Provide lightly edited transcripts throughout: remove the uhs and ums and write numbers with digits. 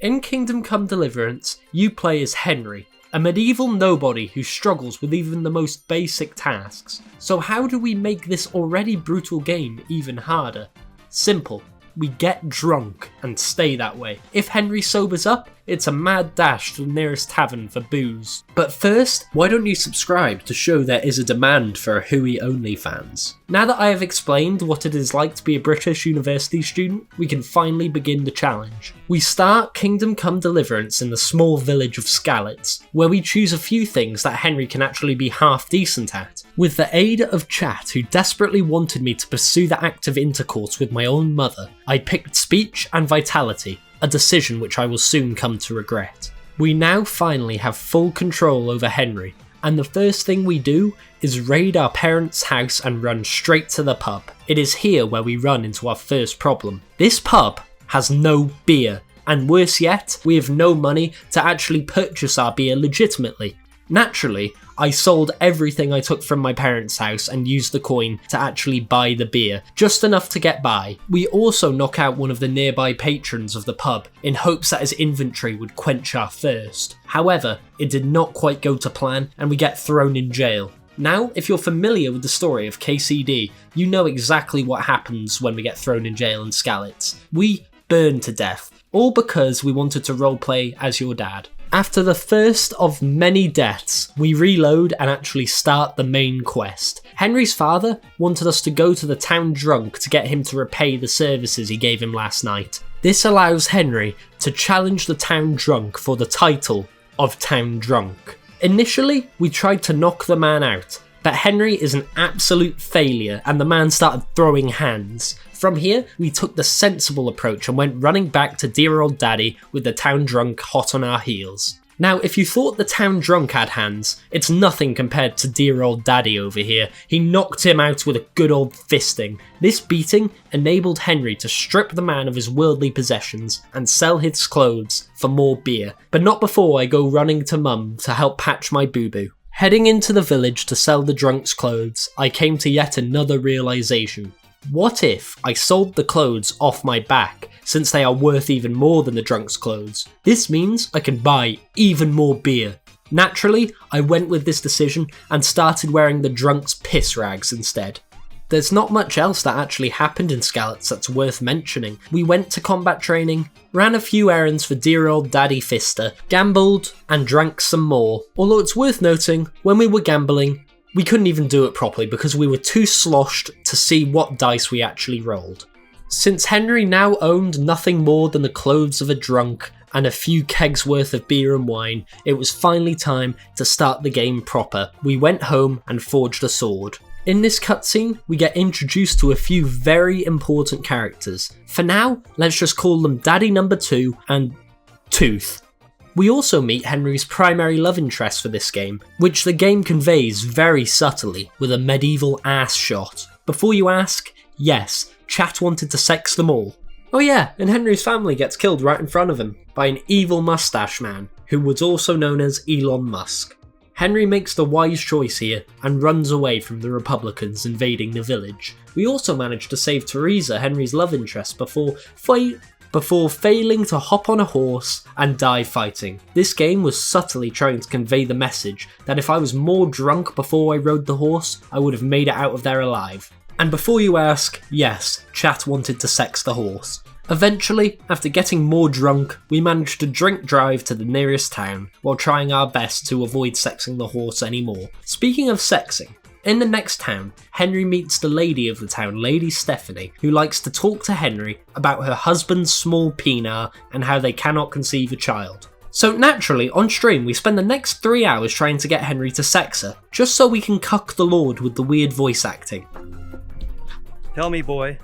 In Kingdom Come Deliverance, you play as Henry, a medieval nobody who struggles with even the most basic tasks. So how do we make this already brutal game even harder? Simple. We get drunk and stay that way. If Henry sobers up, it's a mad dash to the nearest tavern for booze. But first, why don't you subscribe to show there is a demand for a Hui only fans? Now that I have explained what it is like to be a British university student, we can finally begin the challenge. We start Kingdom Come Deliverance in the small village of Skalitz, where we choose a few things that Henry can actually be half decent at. With the aid of Chat, who desperately wanted me to pursue the act of intercourse with my own mother, I picked speech and vitality, a decision which I will soon come to regret. We now finally have full control over Henry, and the first thing we do is raid our parents' house and run straight to the pub. It is here where we run into our first problem. This pub has no beer, and worse yet, we have no money to actually purchase our beer legitimately. Naturally, I sold everything I took from my parents' house and used the coin to actually buy the beer, just enough to get by. We also knock out one of the nearby patrons of the pub in hopes that his inventory would quench our thirst. However, it did not quite go to plan and we get thrown in jail. Now, if you're familiar with the story of KCD, you know exactly what happens when we get thrown in jail in Skalitz. We burn to death, all because we wanted to roleplay as your dad. After the first of many deaths, we reload and actually start the main quest. Henry's father wanted us to go to the town drunk to get him to repay the services he gave him last night. This allows Henry to challenge the town drunk for the title of town drunk. Initially, we tried to knock the man out, but Henry is an absolute failure and the man started throwing hands. From here, we took the sensible approach and went running back to dear old daddy with the town drunk hot on our heels. Now, if you thought the town drunk had hands, it's nothing compared to dear old daddy over here. He knocked him out with a good old fisting. This beating enabled Henry to strip the man of his worldly possessions and sell his clothes for more beer, but not before I go running to mum to help patch my boo-boo. Heading into the village to sell the drunk's clothes, I came to yet another realisation. What if I sold the clothes off my back, since they are worth even more than the drunk's clothes? This means I can buy even more beer. Naturally, I went with this decision and started wearing the drunk's piss rags instead. There's not much else that actually happened in Skalitz that's worth mentioning. We went to combat training, ran a few errands for dear old Daddy Fister, gambled, and drank some more. Although it's worth noting, when we were gambling, we couldn't even do it properly because we were too sloshed to see what dice we actually rolled. Since Henry now owned nothing more than the clothes of a drunk and a few kegs worth of beer and wine, it was finally time to start the game proper. We went home and forged a sword. In this cutscene, we get introduced to a few very important characters. For now, let's just call them Daddy Number 2 and Tooth. We also meet Henry's primary love interest for this game, which the game conveys very subtly with a medieval ass shot. Before you ask, yes, Chat wanted to sex them all. Oh yeah, and Henry's family gets killed right in front of him by an evil mustache man, who was also known as Elon Musk. Henry makes the wise choice here and runs away from the Republicans invading the village. We also manage to save Teresa, Henry's love interest, before failing to hop on a horse and die fighting. This game was subtly trying to convey the message that if I was more drunk before I rode the horse, I would have made it out of there alive. And before you ask, yes, Chat wanted to sex the horse. Eventually, after getting more drunk, we managed to drink drive to the nearest town, while trying our best to avoid sexing the horse anymore. Speaking of sexing, in the next town, Henry meets the lady of the town, Lady Stephanie, who likes to talk to Henry about her husband's small penis and how they cannot conceive a child. So naturally, on stream, we spend the next 3 hours trying to get Henry to sex her, just so we can cuck the Lord with the weird voice acting. Tell me, boy,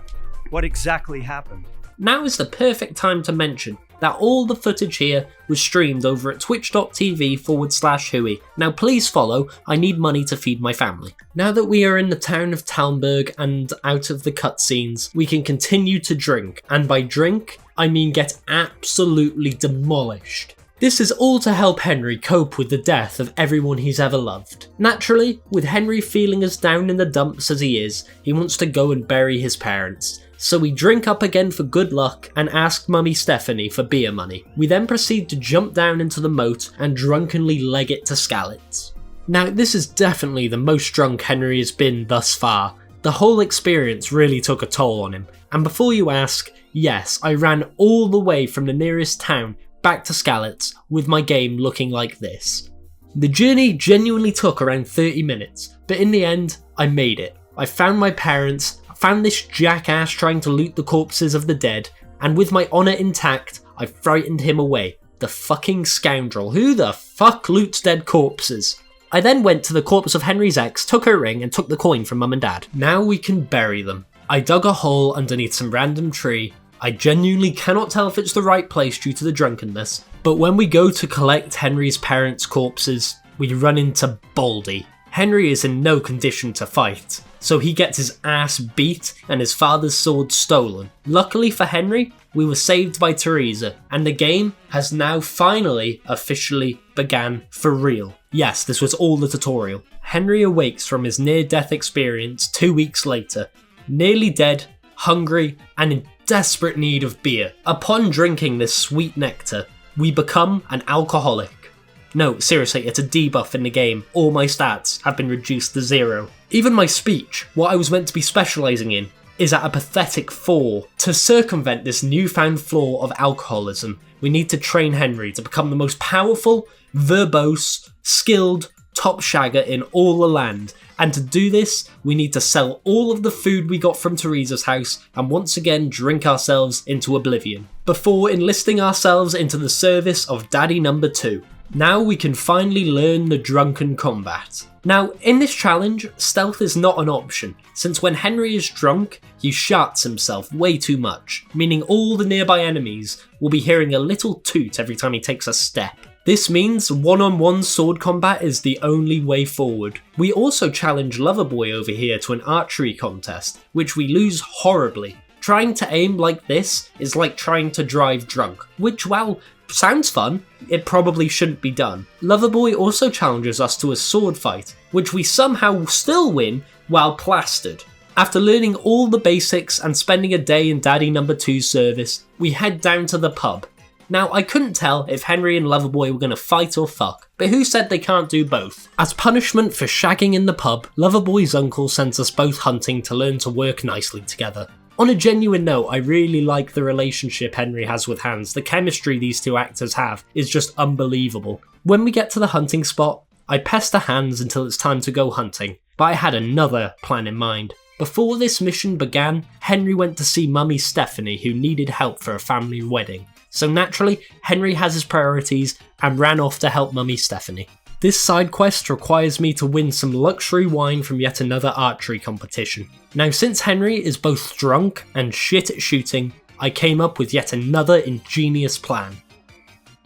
what exactly happened? Now is the perfect time to mention that all the footage here was streamed over at twitch.tv/Hui. Now please follow, I need money to feed my family. Now that we are in the town of Talmberg and out of the cutscenes, we can continue to drink, and by drink, I mean get absolutely demolished. This is all to help Henry cope with the death of everyone he's ever loved. Naturally, with Henry feeling as down in the dumps as he is, he wants to go and bury his parents. So we drink up again for good luck and ask Mummy Stephanie for beer money. We then proceed to jump down into the moat and drunkenly leg it to Skalitz. Now this is definitely the most drunk Henry has been thus far. The whole experience really took a toll on him. And before you ask, yes, I ran all the way from the nearest town back to Skalitz with my game looking like this. The journey genuinely took around 30 minutes, but in the end, I made it. I found my parents, found this jackass trying to loot the corpses of the dead, and with my honour intact, I frightened him away. The fucking scoundrel. Who the fuck loots dead corpses? I then went to the corpse of Henry's ex, took her ring, and took the coin from Mum and Dad. Now we can bury them. I dug a hole underneath some random tree. I genuinely cannot tell if it's the right place due to the drunkenness, but when we go to collect Henry's parents' corpses, we run into Baldy. Henry is in no condition to fight, so he gets his ass beat and his father's sword stolen. Luckily for Henry, we were saved by Teresa, and the game has now finally officially began for real. Yes, this was all the tutorial. Henry awakes from his near-death experience 2 weeks later, nearly dead, hungry, and in desperate need of beer. Upon drinking this sweet nectar, we become an alcoholic. No, seriously, it's a debuff in the game. All my stats have been reduced to 0. Even my speech, what I was meant to be specialising in, is at a pathetic 4. To circumvent this newfound flaw of alcoholism, we need to train Henry to become the most powerful, verbose, skilled top shagger in all the land. And to do this, we need to sell all of the food we got from Teresa's house and once again drink ourselves into oblivion, before enlisting ourselves into the service of Daddy number 2. Now we can finally learn the drunken combat. Now, in this challenge, stealth is not an option, since when Henry is drunk, he sharts himself way too much, meaning all the nearby enemies will be hearing a little toot every time he takes a step. This means one-on-one sword combat is the only way forward. We also challenge Loverboy over here to an archery contest, which we lose horribly. Trying to aim like this is like trying to drive drunk, which, well, sounds fun, it probably shouldn't be done. Loverboy also challenges us to a sword fight, which we somehow still win while plastered. After learning all the basics and spending a day in Daddy number 2's service, we head down to the pub. Now, I couldn't tell if Henry and Loverboy were going to fight or fuck, but who said they can't do both? As punishment for shagging in the pub, Loverboy's uncle sends us both hunting to learn to work nicely together. On a genuine note, I really like the relationship Henry has with Hans. The chemistry these two actors have is just unbelievable. When we get to the hunting spot, I pester Hans until it's time to go hunting, but I had another plan in mind. Before this mission began, Henry went to see Mummy Stephanie, who needed help for a family wedding. So naturally, Henry has his priorities and ran off to help Mummy Stephanie. This side quest requires me to win some luxury wine from yet another archery competition. Now, since Henry is both drunk and shit at shooting, I came up with yet another ingenious plan.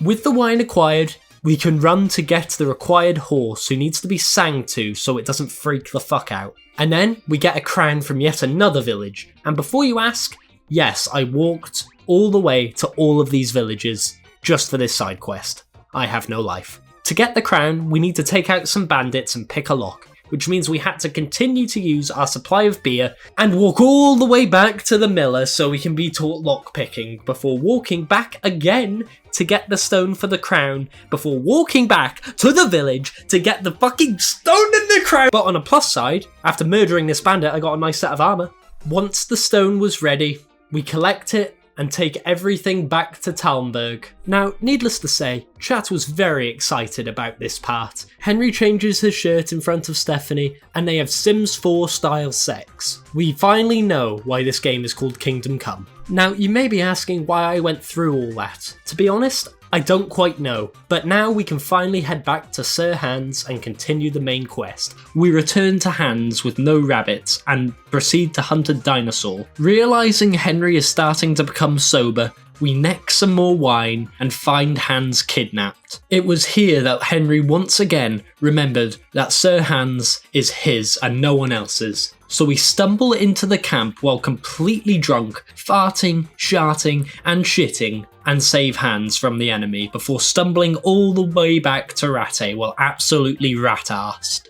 With the wine acquired, we can run to get the required horse who needs to be sang to so it doesn't freak the fuck out. And then we get a crown from yet another village. And before you ask, yes, I walked all the way to all of these villages just for this side quest. I have no life. To get the crown, we need to take out some bandits and pick a lock, which means we had to continue to use our supply of beer and walk all the way back to the miller so we can be taught lockpicking before walking back again to get the stone for the crown, before walking back to the village to get the fucking stone and the crown. But on a plus side, after murdering this bandit, I got a nice set of armour. Once the stone was ready, we collect it and take everything back to Talmberg. Now, needless to say, chat was very excited about this part. Henry changes his shirt in front of Stephanie, and they have Sims 4 style sex. We finally know why this game is called Kingdom Come. Now, you may be asking why I went through all that. To be honest, I don't quite know, but now we can finally head back to Sir Hans and continue the main quest. We return to Hans with no rabbits and proceed to hunt a dinosaur. Realising Henry is starting to become sober, we neck some more wine and find Hans kidnapped. It was here that Henry once again remembered that Sir Hans is his and no one else's. So we stumble into the camp while completely drunk, farting, sharting and shitting, and save Hans from the enemy before stumbling all the way back to Ratte while absolutely rat-arsed.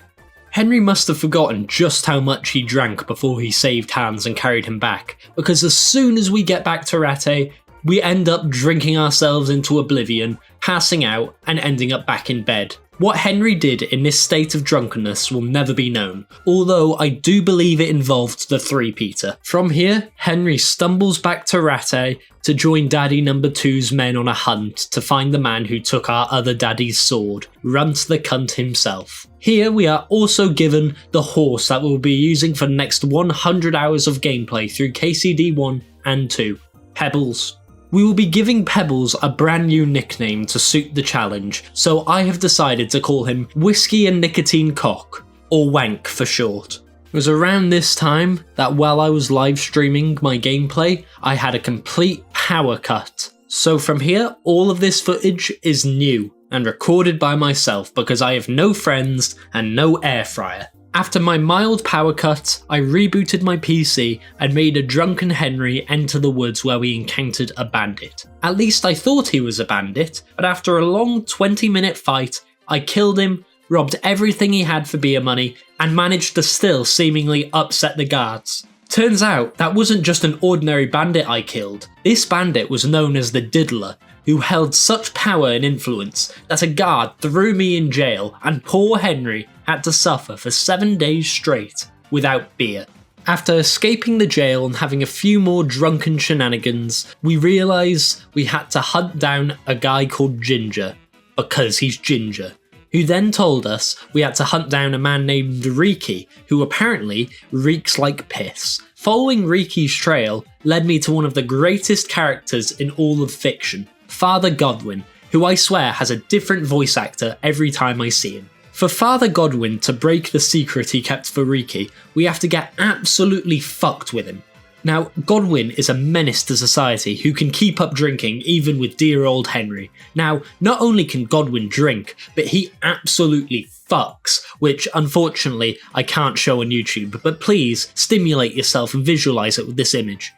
Henry must have forgotten just how much he drank before he saved Hans and carried him back, because as soon as we get back to Ratte, we end up drinking ourselves into oblivion, passing out and ending up back in bed. What Henry did in this state of drunkenness will never be known, although I do believe it involved the three-peater. From here, Henry stumbles back to Ratte to join Daddy Number 2's men on a hunt to find the man who took our other daddy's sword, Runt the cunt himself. Here we are also given the horse that we'll be using for the next 100 hours of gameplay through KCD 1 and 2, Pebbles. We will be giving Pebbles a brand new nickname to suit the challenge, so I have decided to call him Whiskey and Nicotine Cock, or Wank for short. It was around this time that while I was live streaming my gameplay, I had a complete power cut. So from here, all of this footage is new and recorded by myself because I have no friends and no air fryer. After my mild power cut, I rebooted my PC and made a drunken Henry enter the woods where we encountered a bandit. At least I thought he was a bandit, but after a long 20-minute fight, I killed him, robbed everything he had for beer money, and managed to still seemingly upset the guards. Turns out that wasn't just an ordinary bandit I killed. This bandit was known as the Diddler, who held such power and influence that a guard threw me in jail and poor Henry had to suffer for 7 days straight without beer. After escaping the jail and having a few more drunken shenanigans, we realised we had to hunt down a guy called Ginger, because he's ginger, who then told us we had to hunt down a man named Riki, who apparently reeks like piss. Following Riki's trail led me to one of the greatest characters in all of fiction, Father Godwin, who I swear has a different voice actor every time I see him. For Father Godwin to break the secret he kept for Riki, we have to get absolutely fucked with him. Now, Godwin is a menace to society who can keep up drinking even with dear old Henry. Now, not only can Godwin drink, but he absolutely fucks, which unfortunately I can't show on YouTube, but please stimulate yourself and visualise it with this image.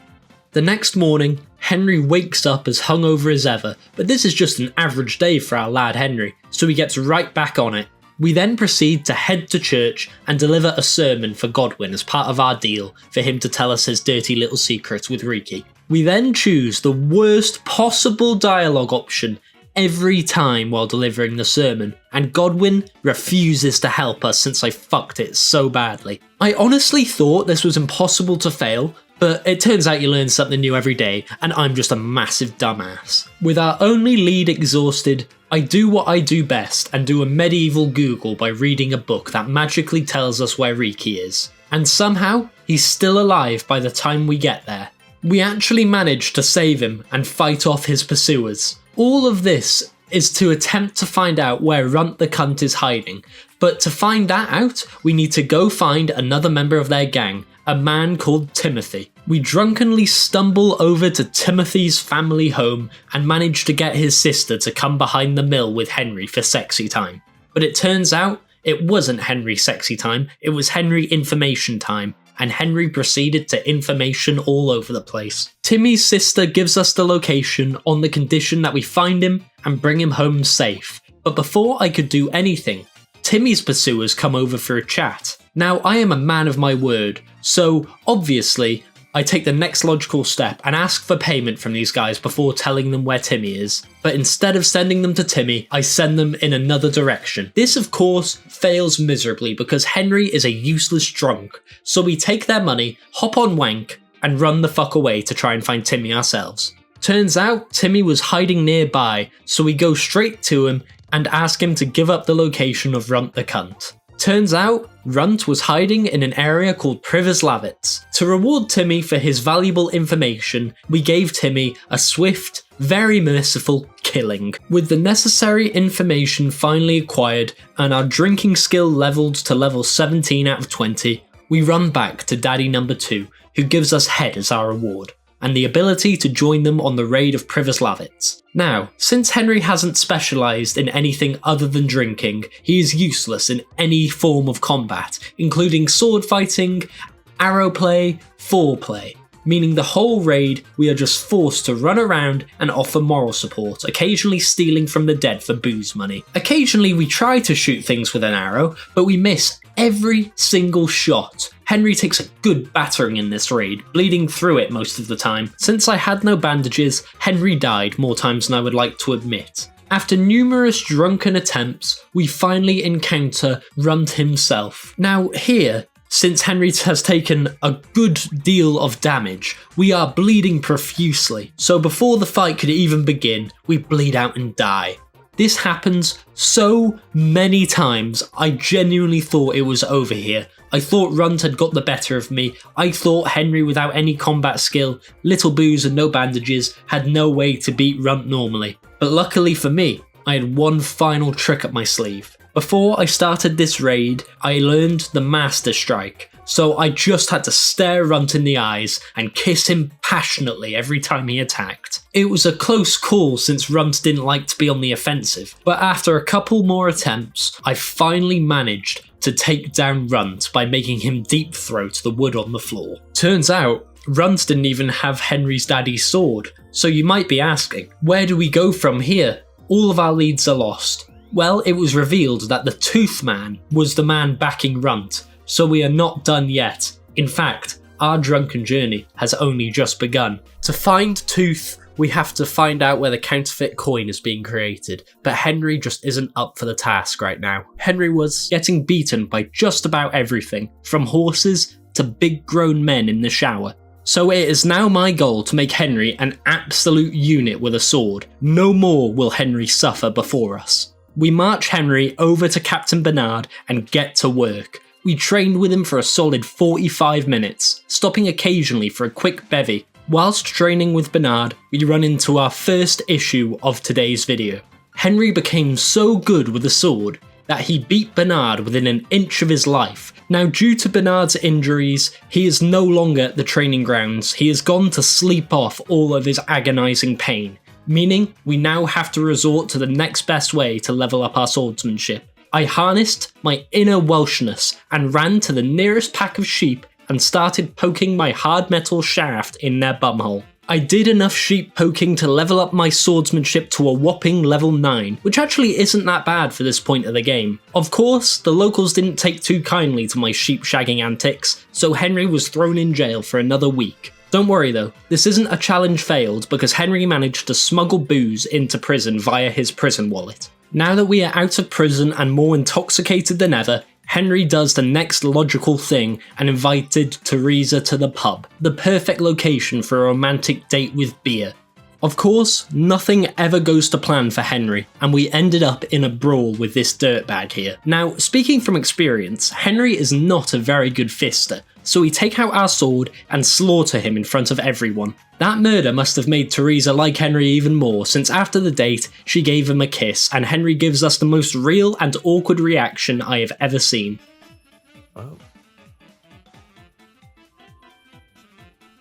The next morning, Henry wakes up as hungover as ever, but this is just an average day for our lad Henry, so he gets right back on it. We then proceed to head to church and deliver a sermon for Godwin as part of our deal for him to tell us his dirty little secret with Riki. We then choose the worst possible dialogue option every time while delivering the sermon, and Godwin refuses to help us since I fucked it so badly. I honestly thought this was impossible to fail, but it turns out you learn something new every day, and I'm just a massive dumbass. With our only lead exhausted, I do what I do best and do a medieval Google by reading a book that magically tells us where Riki is. And somehow, he's still alive by the time we get there. We actually manage to save him and fight off his pursuers. All of this is to attempt to find out where Runt the cunt is hiding, but to find that out, we need to go find another member of their gang, a man called Timothy. We drunkenly stumble over to Timothy's family home and manage to get his sister to come behind the mill with Henry for sexy time. But it turns out it wasn't Henry sexy time, it was Henry information time, and Henry proceeded to information all over the place. Timmy's sister gives us the location on the condition that we find him and bring him home safe. But before I could do anything, Timmy's pursuers come over for a chat. Now, I am a man of my word, so obviously I take the next logical step and ask for payment from these guys before telling them where Timmy is. But instead of sending them to Timmy, I send them in another direction. This, of course, fails miserably because Henry is a useless drunk, so we take their money, hop on Wank, and run the fuck away to try and find Timmy ourselves. Turns out Timmy was hiding nearby, so we go straight to him and ask him to give up the location of Runt the cunt. Turns out, Runt was hiding in an area called Privoslavitz. To reward Timmy for his valuable information, we gave Timmy a swift, very merciful killing. With the necessary information finally acquired and our drinking skill leveled to level 17 out of 20, we run back to Daddy Number 2, who gives us head as our reward. and the ability to join them on the raid of Privoslavitz. Now, since Henry hasn't specialised in anything other than drinking, he is useless in any form of combat, including sword fighting, arrow play, foreplay, meaning the whole raid we are just forced to run around and offer moral support, occasionally stealing from the dead for booze money. Occasionally we try to shoot things with an arrow, but we miss every single shot. Henry takes a good battering in this raid, bleeding through it most of the time. Since I had no bandages, Henry died more times than I would like to admit. After numerous drunken attempts, we finally encounter Runt himself. Now here, since Henry has taken a good deal of damage, we are bleeding profusely, so before the fight could even begin, we bleed out and die. This happens so many times, I genuinely thought it was over here. I thought Runt had got the better of me. I thought Henry, without any combat skill, little booze and no bandages, had no way to beat Runt normally. But luckily for me, I had one final trick up my sleeve. Before I started this raid, I learned the Master Strike, so I just had to stare Runt in the eyes and kiss him passionately every time he attacked. It was a close call since Runt didn't like to be on the offensive, but after a couple more attempts, I finally managed to take down Runt by making him deep throat the wood on the floor. Turns out, Runt didn't even have Henry's daddy's sword, so you might be asking, where do we go from here? All of our leads are lost. Well, it was revealed that the Tooth Man was the man backing Runt, so we are not done yet. In fact, our drunken journey has only just begun. To find Tooth, we have to find out where the counterfeit coin is being created, but Henry just isn't up for the task right now. Henry was getting beaten by just about everything, from horses to big grown men in the shower. So it is now my goal to make Henry an absolute unit with a sword. No more will Henry suffer before us. We march Henry over to Captain Bernard and get to work. We trained with him for a solid 45 minutes, stopping occasionally for a quick bevy. Whilst training with Bernard, we run into our first issue of today's video. Henry became so good with the sword that he beat Bernard within an inch of his life. Now, due to Bernard's injuries, he is no longer at the training grounds. He has gone to sleep off all of his agonising pain, meaning we now have to resort to the next best way to level up our swordsmanship. I harnessed my inner Welshness and ran to the nearest pack of sheep and started poking my hard metal shaft in their bumhole. I did enough sheep poking to level up my swordsmanship to a whopping level 9, which actually isn't that bad for this point of the game. Of course, the locals didn't take too kindly to my sheep shagging antics, so Henry was thrown in jail for another week. Don't worry though, this isn't a challenge failed because Henry managed to smuggle booze into prison via his prison wallet. Now that we are out of prison and more intoxicated than ever, Henry does the next logical thing and invited Teresa to the pub, the perfect location for a romantic date with beer. Of course, nothing ever goes to plan for Henry, and we ended up in a brawl with this dirtbag here. Now, speaking from experience, Henry is not a very good fister, so we take out our sword and slaughter him in front of everyone. That murder must have made Teresa like Henry even more, since after the date, she gave him a kiss, and Henry gives us the most real and awkward reaction I have ever seen. Oh.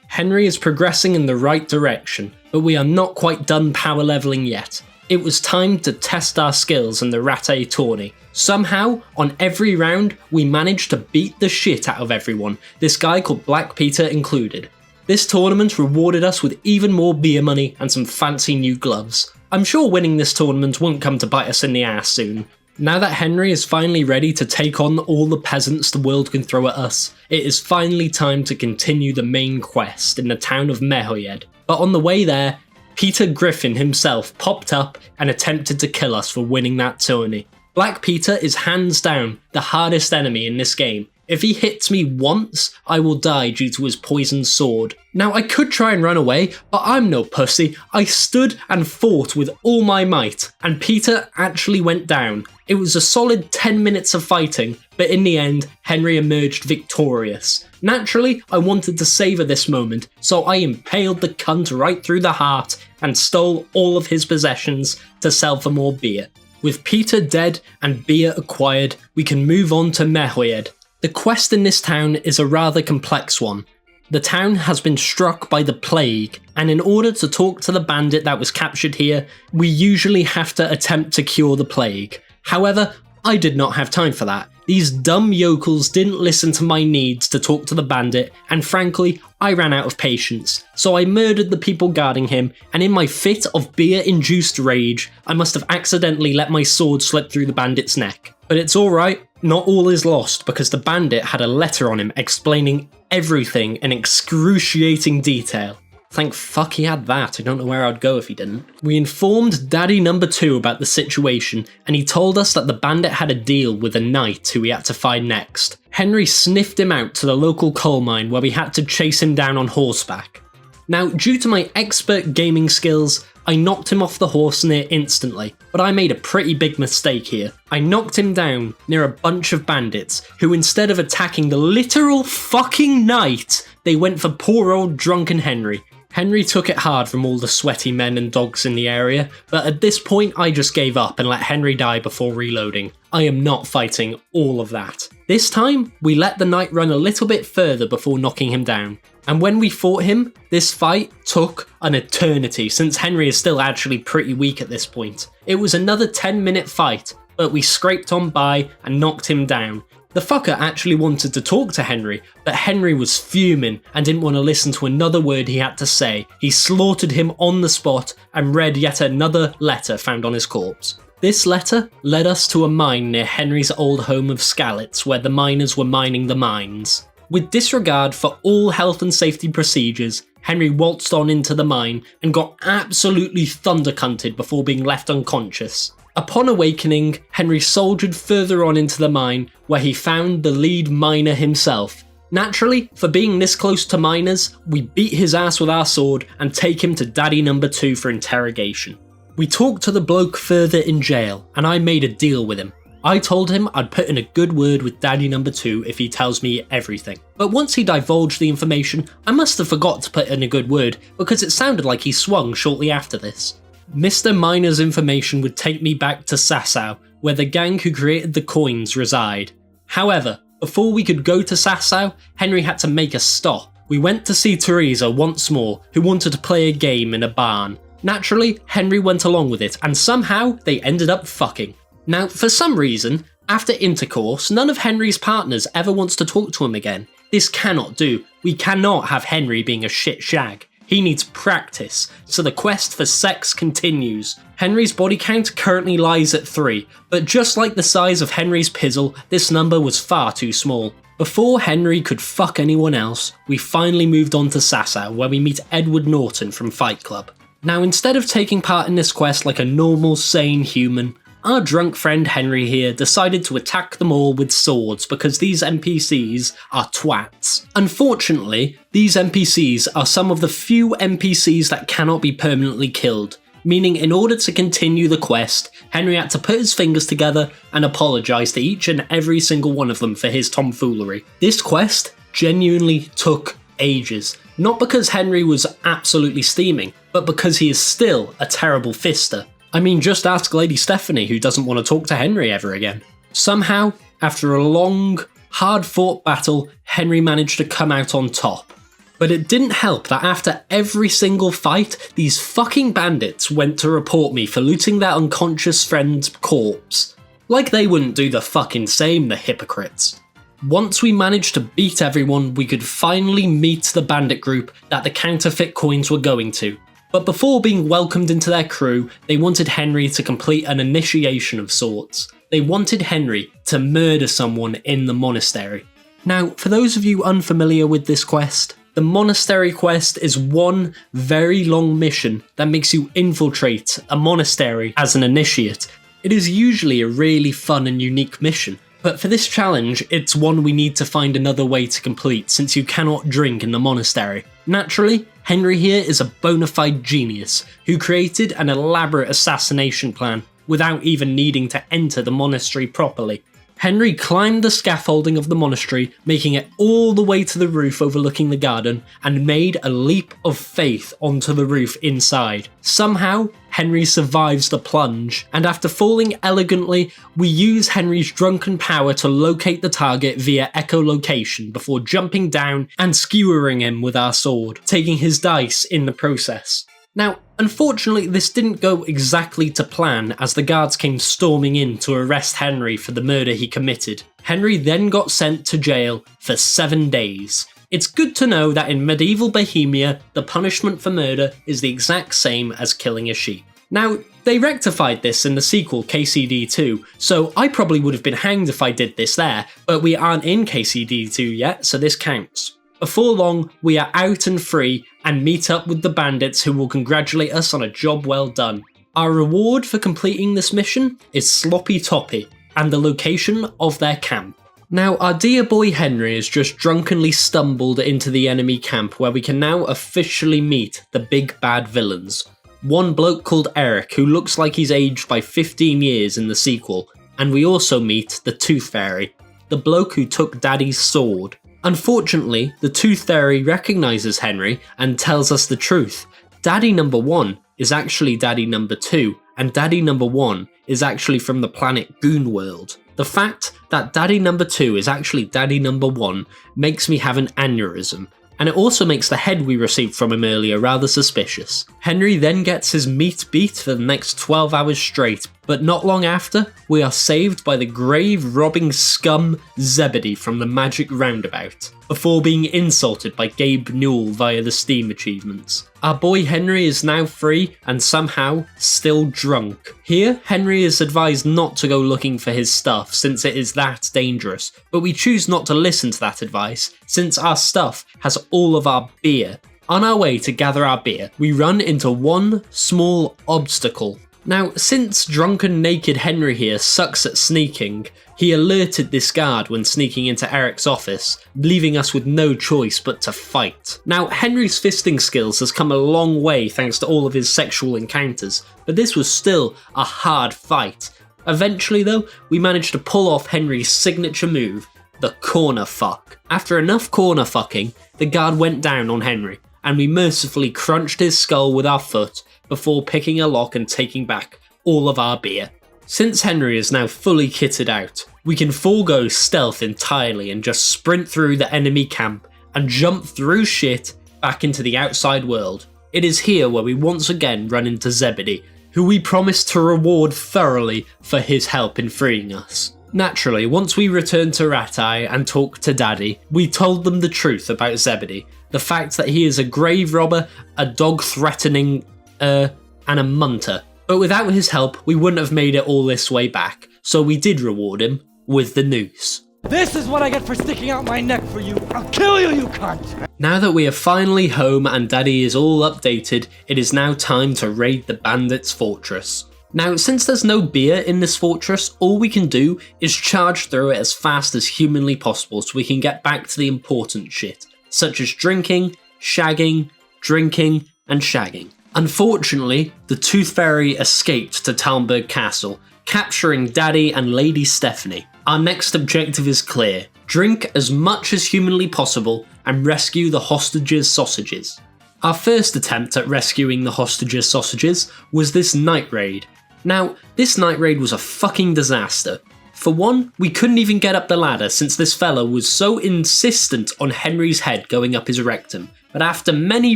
Henry is progressing in the right direction, but we are not quite done power leveling yet. It was time to test our skills in the Ratte tourney. Somehow, on every round, we managed to beat the shit out of everyone, this guy called Black Peter included. This tournament rewarded us with even more beer money and some fancy new gloves. I'm sure winning this tournament won't come to bite us in the ass soon. Now that Henry is finally ready to take on all the peasants the world can throw at us, it is finally time to continue the main quest in the town of Merhojed. But on the way there, Peter Griffin himself popped up and attempted to kill us for winning that tourney. Black Peter is hands down the hardest enemy in this game. If he hits me once, I will die due to his poisoned sword. Now I could try and run away, but I'm no pussy. I stood and fought with all my might, and Peter actually went down. It was a solid 10 minutes of fighting, but in the end, Henry emerged victorious. Naturally, I wanted to savour this moment, so I impaled the cunt right through the heart and stole all of his possessions to sell for more beer. With Peter dead and beer acquired, we can move on to Merhojed. The quest in this town is a rather complex one. The town has been struck by the plague, and in order to talk to the bandit that was captured here, we usually have to attempt to cure the plague. However, I did not have time for that. These dumb yokels didn't listen to my needs to talk to the bandit, and frankly, I ran out of patience. So I murdered the people guarding him, and in my fit of beer-induced rage, I must have accidentally let my sword slip through the bandit's neck. But it's alright, not all is lost, because the bandit had a letter on him explaining everything in excruciating detail. Thank fuck he had that, I don't know where I'd go if he didn't. We informed Daddy number 2 about the situation, and he told us that the bandit had a deal with a knight who we had to find next. Henry sniffed him out to the local coal mine where we had to chase him down on horseback. Now, due to my expert gaming skills, I knocked him off the horse near instantly, but I made a pretty big mistake here. I knocked him down near a bunch of bandits, who instead of attacking the literal fucking knight, they went for poor old drunken Henry. Henry took it hard from all the sweaty men and dogs in the area, but at this point I just gave up and let Henry die before reloading. I am not fighting all of that. This time, we let the knight run a little bit further before knocking him down. And when we fought him, this fight took an eternity since Henry is still actually pretty weak at this point. It was another 10-minute fight, but we scraped on by and knocked him down. The fucker actually wanted to talk to Henry, but Henry was fuming and didn't want to listen to another word he had to say. He slaughtered him on the spot and read yet another letter found on his corpse. This letter led us to a mine near Henry's old home of Skalitz, where the miners were mining the mines. With disregard for all health and safety procedures, Henry waltzed on into the mine and got absolutely thundercunted before being left unconscious. Upon awakening, Henry soldiered further on into the mine, where he found the lead miner himself. Naturally, for being this close to miners, we beat his ass with our sword and take him to Daddy number 2 for interrogation. We talked to the bloke further in jail, and I made a deal with him. I told him I'd put in a good word with Daddy number 2 if he tells me everything. But once he divulged the information, I must have forgot to put in a good word, because it sounded like he swung shortly after this. Mr. Miner's information would take me back to Sasau, where the gang who created the coins reside. However, before we could go to Sasau, Henry had to make a stop. We went to see Teresa once more, who wanted to play a game in a barn. Naturally, Henry went along with it, and somehow they ended up fucking. Now, for some reason, after intercourse, none of Henry's partners ever wants to talk to him again. This cannot do. We cannot have Henry being a shit shag. He needs practice, so the quest for sex continues. Henry's body count currently lies at 3, but just like the size of Henry's pizzle, this number was far too small. Before Henry could fuck anyone else, we finally moved on to Sasau, where we meet Edward Norton from Fight Club. Now, instead of taking part in this quest like a normal, sane human, our drunk friend Henry here decided to attack them all with swords because these NPCs are twats. Unfortunately, these NPCs are some of the few NPCs that cannot be permanently killed, meaning in order to continue the quest, Henry had to put his fingers together and apologise to each and every single one of them for his tomfoolery. This quest genuinely took ages, not because Henry was absolutely steaming, but because he is still a terrible fister. I mean, just ask Lady Stephanie, who doesn't want to talk to Henry ever again. Somehow, after a long, hard-fought battle, Henry managed to come out on top. But it didn't help that after every single fight, these fucking bandits went to report me for looting their unconscious friend's corpse. Like they wouldn't do the fucking same, the hypocrites. Once we managed to beat everyone, we could finally meet the bandit group that the counterfeit coins were going to. But before being welcomed into their crew, they wanted Henry to complete an initiation of sorts. They wanted Henry to murder someone in the monastery. Now, for those of you unfamiliar with this quest, the monastery quest is one very long mission that makes you infiltrate a monastery as an initiate. It is usually a really fun and unique mission, but for this challenge, it's one we need to find another way to complete since you cannot drink in the monastery. Naturally, Henry here is a bona fide genius who created an elaborate assassination plan without even needing to enter the monastery properly. Henry climbed the scaffolding of the monastery, making it all the way to the roof overlooking the garden, and made a leap of faith onto the roof inside. Somehow, Henry survives the plunge, and after falling elegantly, we use Henry's drunken power to locate the target via echolocation before jumping down and skewering him with our sword, taking his dice in the process. Now, unfortunately, this didn't go exactly to plan as the guards came storming in to arrest Henry for the murder he committed. Henry then got sent to jail for 7 days. It's good to know that in medieval Bohemia, the punishment for murder is the exact same as killing a sheep. Now, they rectified this in the sequel KCD2, so I probably would have been hanged if I did this there, but we aren't in KCD2 yet, so this counts. Before long, we are out and free and meet up with the bandits who will congratulate us on a job well done. Our reward for completing this mission is Sloppy Toppy and the location of their camp. Now, our dear boy Henry has just drunkenly stumbled into the enemy camp where we can now officially meet the big bad villains. One bloke called Eric who looks like he's aged by 15 years in the sequel, and we also meet the Tooth Fairy, the bloke who took Daddy's sword. Unfortunately, the Tooth Fairy recognises Henry and tells us the truth. Daddy number 1 is actually Daddy number 2, and Daddy number 1 is actually from the planet Goon World. The fact that Daddy number 2 is actually Daddy number 1 makes me have an aneurysm, and it also makes the head we received from him earlier rather suspicious. Henry then gets his meat beat for the next 12 hours straight, but not long after, we are saved by the grave-robbing scum Zebedee from the Magic Roundabout, before being insulted by Gabe Newell via the Steam achievements. Our boy Henry is now free and somehow still drunk. Here, Henry is advised not to go looking for his stuff since it is that dangerous, but we choose not to listen to that advice since our stuff has all of our beer. On our way to gather our beer, we run into one small obstacle. Now, since drunken naked Henry here sucks at sneaking, he alerted this guard when sneaking into Eric's office, leaving us with no choice but to fight. Now, Henry's fisting skills has come a long way thanks to all of his sexual encounters, but this was still a hard fight. Eventually though, we managed to pull off Henry's signature move, the corner fuck. After enough corner fucking, the guard went down on Henry, and we mercifully crunched his skull with our foot before picking a lock and taking back all of our beer. Since Henry is now fully kitted out, we can forego stealth entirely and just sprint through the enemy camp and jump through shit back into the outside world. It is here where we once again run into Zebedee, who we promised to reward thoroughly for his help in freeing us. Naturally, once we returned to Ratai and talked to Daddy, we told them the truth about Zebedee, the fact that he is a grave robber, a dog-threatening and a munter. But without his help, we wouldn't have made it all this way back, so we did reward him with the noose. This is what I get for sticking out my neck for you. I'll kill you, you cunt! Now that we are finally home and Daddy is all updated, it is now time to raid the bandits' fortress. Now, since there's no beer in this fortress, all we can do is charge through it as fast as humanly possible so we can get back to the important shit, such as drinking, shagging, drinking, and shagging. Unfortunately, the Tooth Fairy escaped to Talmberg Castle, capturing Daddy and Lady Stephanie. Our next objective is clear: drink as much as humanly possible and rescue the hostages' sausages. Our first attempt at rescuing the hostages' sausages was this night raid. Now, this night raid was a fucking disaster. For one, we couldn't even get up the ladder since this fella was so insistent on Henry's head going up his rectum, but after many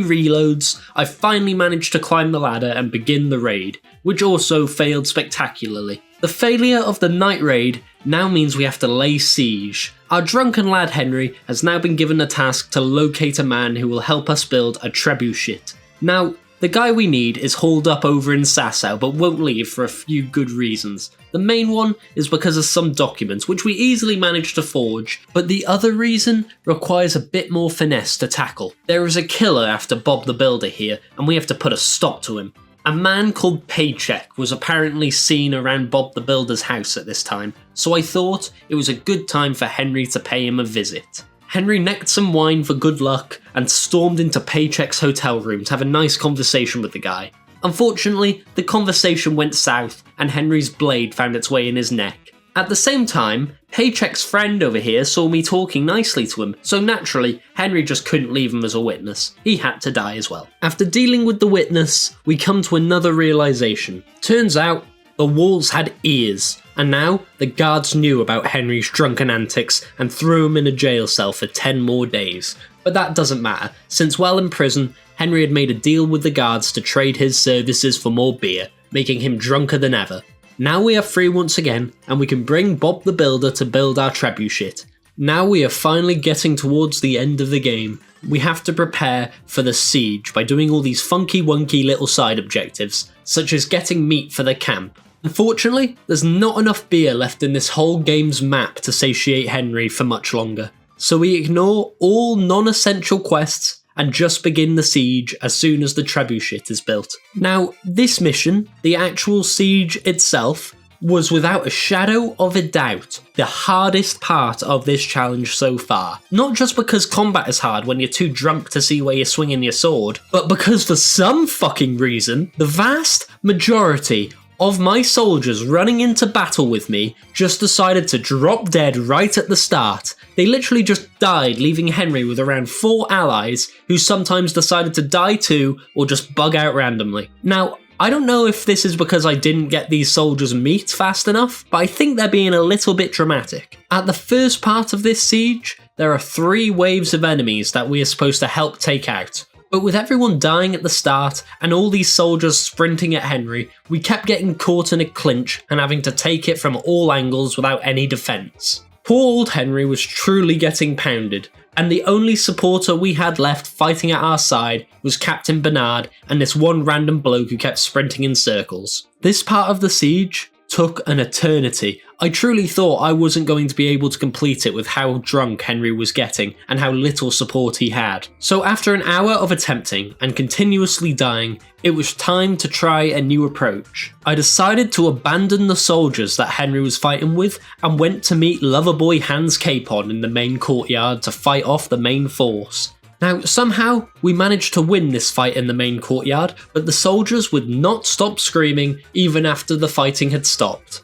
reloads, I finally managed to climb the ladder and begin the raid, which also failed spectacularly. The failure of the night raid now means we have to lay siege. Our drunken lad Henry has now been given the task to locate a man who will help us build a trebuchet. Now, the guy we need is hauled up over in Sasau but won't leave for a few good reasons. The main one is because of some documents which we easily managed to forge, but the other reason requires a bit more finesse to tackle. There is a killer after Bob the Builder here and we have to put a stop to him. A man called Paycheck was apparently seen around Bob the Builder's house at this time, so I thought it was a good time for Henry to pay him a visit. Henry necked some wine for good luck and stormed into Paycheck's hotel room to have a nice conversation with the guy. Unfortunately, the conversation went south and Henry's blade found its way in his neck. At the same time, Paycheck's friend over here saw me talking nicely to him, so naturally, Henry just couldn't leave him as a witness. He had to die as well. After dealing with the witness, we come to another realization. Turns out, the walls had ears, and now the guards knew about Henry's drunken antics and threw him in a jail cell for 10 more days. But that doesn't matter, since while in prison, Henry had made a deal with the guards to trade his services for more beer, making him drunker than ever. Now we are free once again, and we can bring Bob the Builder to build our trebuchet. Now we are finally getting towards the end of the game. We have to prepare for the siege by doing all these funky wonky little side objectives, such as getting meat for the camp. Unfortunately, there's not enough beer left in this whole game's map to satiate Henry for much longer. So we ignore all non-essential quests and just begin the siege as soon as the trebuchet is built. Now, this mission, the actual siege itself, was without a shadow of a doubt the hardest part of this challenge so far. Not just because combat is hard when you're too drunk to see where you're swinging your sword, but because for some fucking reason, the vast majority of my soldiers running into battle with me just decided to drop dead right at the start. They literally just died, leaving Henry with around 4 allies who sometimes decided to die too or just bug out randomly. Now, I don't know if this is because I didn't get these soldiers meat fast enough, but I think they're being a little bit dramatic. At the first part of this siege, there are 3 waves of enemies that we are supposed to help take out. But with everyone dying at the start and all these soldiers sprinting at Henry, we kept getting caught in a clinch and having to take it from all angles without any defence. Poor old Henry was truly getting pounded, and the only supporter we had left fighting at our side was Captain Bernard and this one random bloke who kept sprinting in circles. This part of the siege took an eternity. I truly thought I wasn't going to be able to complete it with how drunk Henry was getting and how little support he had. So after an hour of attempting and continuously dying, it was time to try a new approach. I decided to abandon the soldiers that Henry was fighting with and went to meet Loverboy Hans Capon in the main courtyard to fight off the main force. Now, somehow, we managed to win this fight in the main courtyard, but the soldiers would not stop screaming even after the fighting had stopped.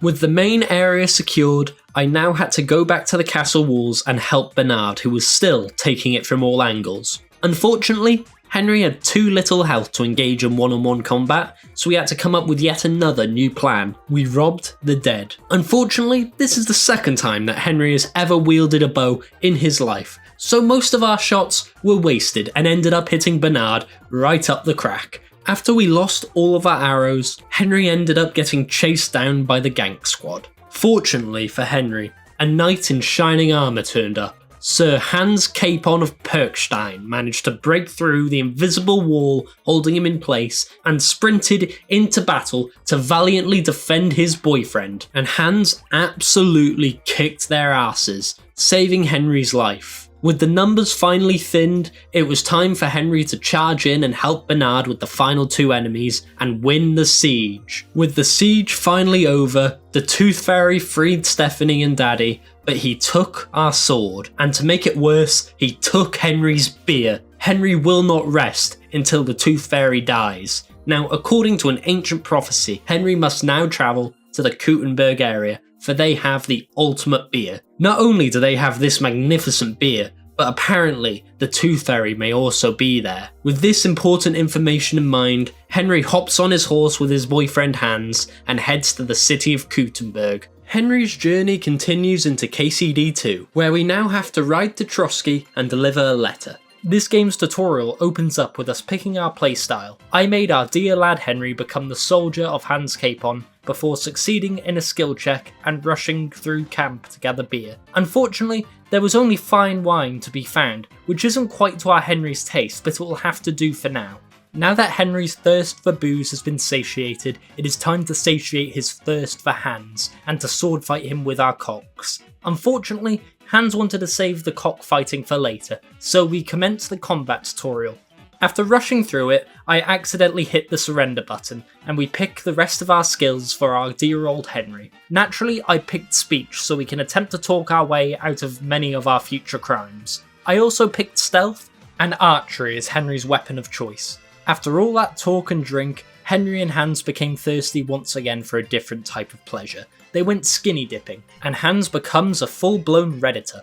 With the main area secured, I now had to go back to the castle walls and help Bernard, who was still taking it from all angles. Unfortunately, Henry had too little health to engage in one-on-one combat, so we had to come up with yet another new plan. We robbed the dead. Unfortunately, this is the second time that Henry has ever wielded a bow in his life, so most of our shots were wasted and ended up hitting Bernard right up the crack. After we lost all of our arrows, Henry ended up getting chased down by the gank squad. Fortunately for Henry, a knight in shining armour turned up. Sir Hans Capon of Perkstein managed to break through the invisible wall holding him in place and sprinted into battle to valiantly defend his boyfriend, and Hans absolutely kicked their asses, saving Henry's life. With the numbers finally thinned, it was time for Henry to charge in and help Bernard with the final 2 enemies and win the siege. With the siege finally over, the Tooth Fairy freed Stephanie and Daddy, but he took our sword, and to make it worse, he took Henry's beer. Henry will not rest until the Tooth Fairy dies. Now, according to an ancient prophecy, Henry must now travel to the Capon area, for they have the ultimate beer. Not only do they have this magnificent beer, but apparently the Tooth Fairy may also be there. With this important information in mind, Henry hops on his horse with his boyfriend Hans and heads to the city of Capon. Henry's journey continues into KCD2, where we now have to ride to Trosky and deliver a letter. This game's tutorial opens up with us picking our playstyle. I made our dear lad Henry become the soldier of Hans Capon before succeeding in a skill check and rushing through camp to gather beer. Unfortunately, there was only fine wine to be found, which isn't quite to our Henry's taste, but it will have to do for now. Now that Henry's thirst for booze has been satiated, it is time to satiate his thirst for Hans, and to sword fight him with our cocks. Unfortunately, Hans wanted to save the cockfighting for later, so we commenced the combat tutorial. After rushing through it, I accidentally hit the surrender button, and we pick the rest of our skills for our dear old Henry. Naturally, I picked speech so we can attempt to talk our way out of many of our future crimes. I also picked stealth, and archery as Henry's weapon of choice. After all that talk and drink, Henry and Hans became thirsty once again for a different type of pleasure. They went skinny dipping, and Hans becomes a full-blown redditor.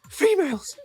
Females!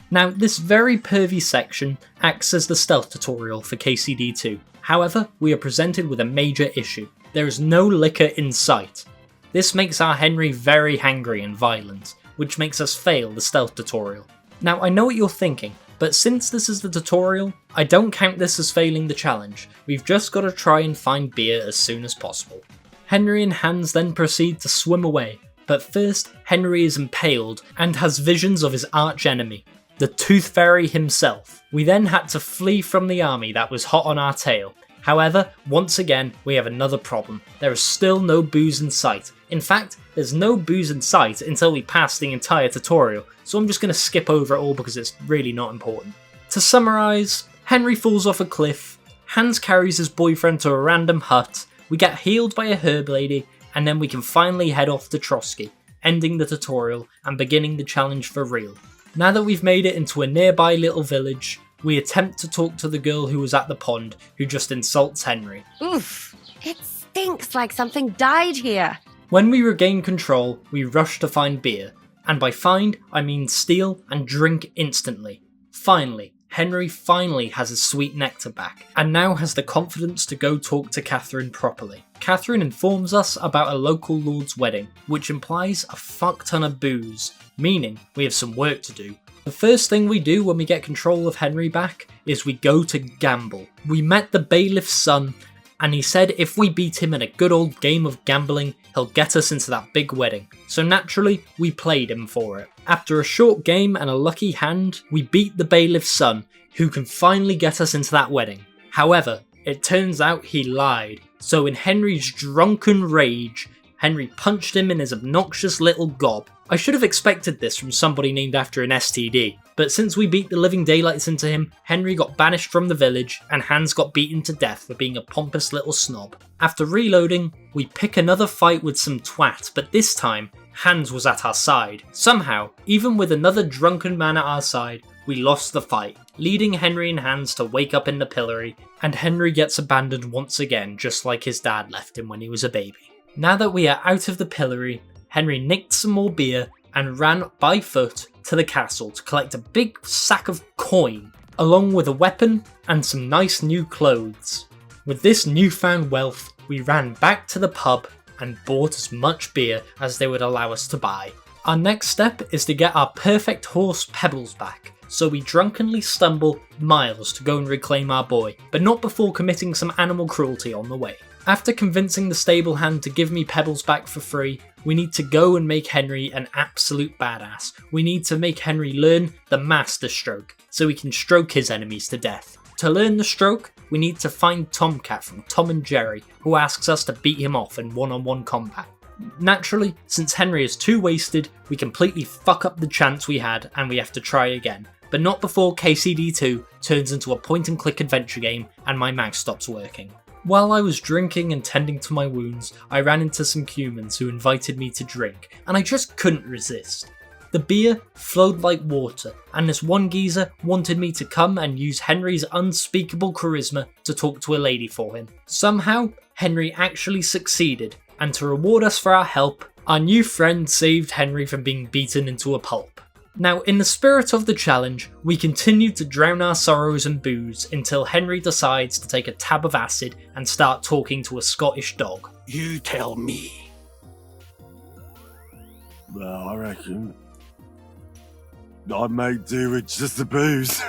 Now, this very pervy section acts as the stealth tutorial for KCD2. However, we are presented with a major issue. There is no liquor in sight. This makes our Henry very hangry and violent, which makes us fail the stealth tutorial. Now, I know what you're thinking, but since this is the tutorial, I don't count this as failing the challenge. We've just got to try and find beer as soon as possible. Henry and Hans then proceed to swim away, but first, Henry is impaled and has visions of his arch-enemy, the Tooth Fairy himself. We then had to flee from the army that was hot on our tail. However, once again, we have another problem. There is still no booze in sight. In fact, there's no booze in sight until we pass the entire tutorial, so I'm just going to skip over it all because it's really not important. To summarise, Henry falls off a cliff, Hans carries his boyfriend to a random hut, we get healed by a herb lady, and then we can finally head off to Trosky, ending the tutorial and beginning the challenge for real. Now that we've made it into a nearby little village, we attempt to talk to the girl who was at the pond, who just insults Henry. Oof, it stinks like something died here. When we regain control, we rush to find beer, and by find, I mean steal and drink instantly. Finally, Henry finally has his sweet nectar back, and now has the confidence to go talk to Catherine properly. Catherine informs us about a local lord's wedding, which implies a fuck ton of booze, meaning we have some work to do. The first thing we do when we get control of Henry back is we go to gamble. We met the bailiff's son, and he said if we beat him in a good old game of gambling, he'll get us into that big wedding. So naturally, we played him for it. After a short game and a lucky hand, we beat the bailiff's son, who can finally get us into that wedding. However, it turns out he lied. So in Henry's drunken rage, Henry punched him in his obnoxious little gob. I should have expected this from somebody named after an STD, but since we beat the living daylights into him, Henry got banished from the village and Hans got beaten to death for being a pompous little snob. After reloading, we pick another fight with some twat, but this time, Hans was at our side. Somehow, even with another drunken man at our side, we lost the fight, leading Henry and Hans to wake up in the pillory, and Henry gets abandoned once again just like his dad left him when he was a baby. Now that we are out of the pillory, Henry nicked some more beer and ran by foot to the castle to collect a big sack of coin, along with a weapon and some nice new clothes. With this newfound wealth, we ran back to the pub and bought as much beer as they would allow us to buy. Our next step is to get our perfect horse Pebbles back, so we drunkenly stumble miles to go and reclaim our boy, but not before committing some animal cruelty on the way. After convincing the stable hand to give me Pebbles back for free, we need to go and make Henry an absolute badass. We need to make Henry learn the master stroke, so he can stroke his enemies to death. To learn the stroke, we need to find Tomcat from Tom and Jerry, who asks us to beat him off in one-on-one combat. Naturally, since Henry is too wasted, we completely fuck up the chance we had and we have to try again. But not before KCD2 turns into a point-and-click adventure game and my mouse stops working. While I was drinking and tending to my wounds, I ran into some humans who invited me to drink, and I just couldn't resist. The beer flowed like water, and this one geezer wanted me to come and use Henry's unspeakable charisma to talk to a lady for him. Somehow, Henry actually succeeded, and to reward us for our help, our new friend saved Henry from being beaten into a pulp. Now, in the spirit of the challenge, we continue to drown our sorrows in booze until Henry decides to take a tab of acid and start talking to a Scottish dog. You tell me. Well, I reckon I make do with just the booze.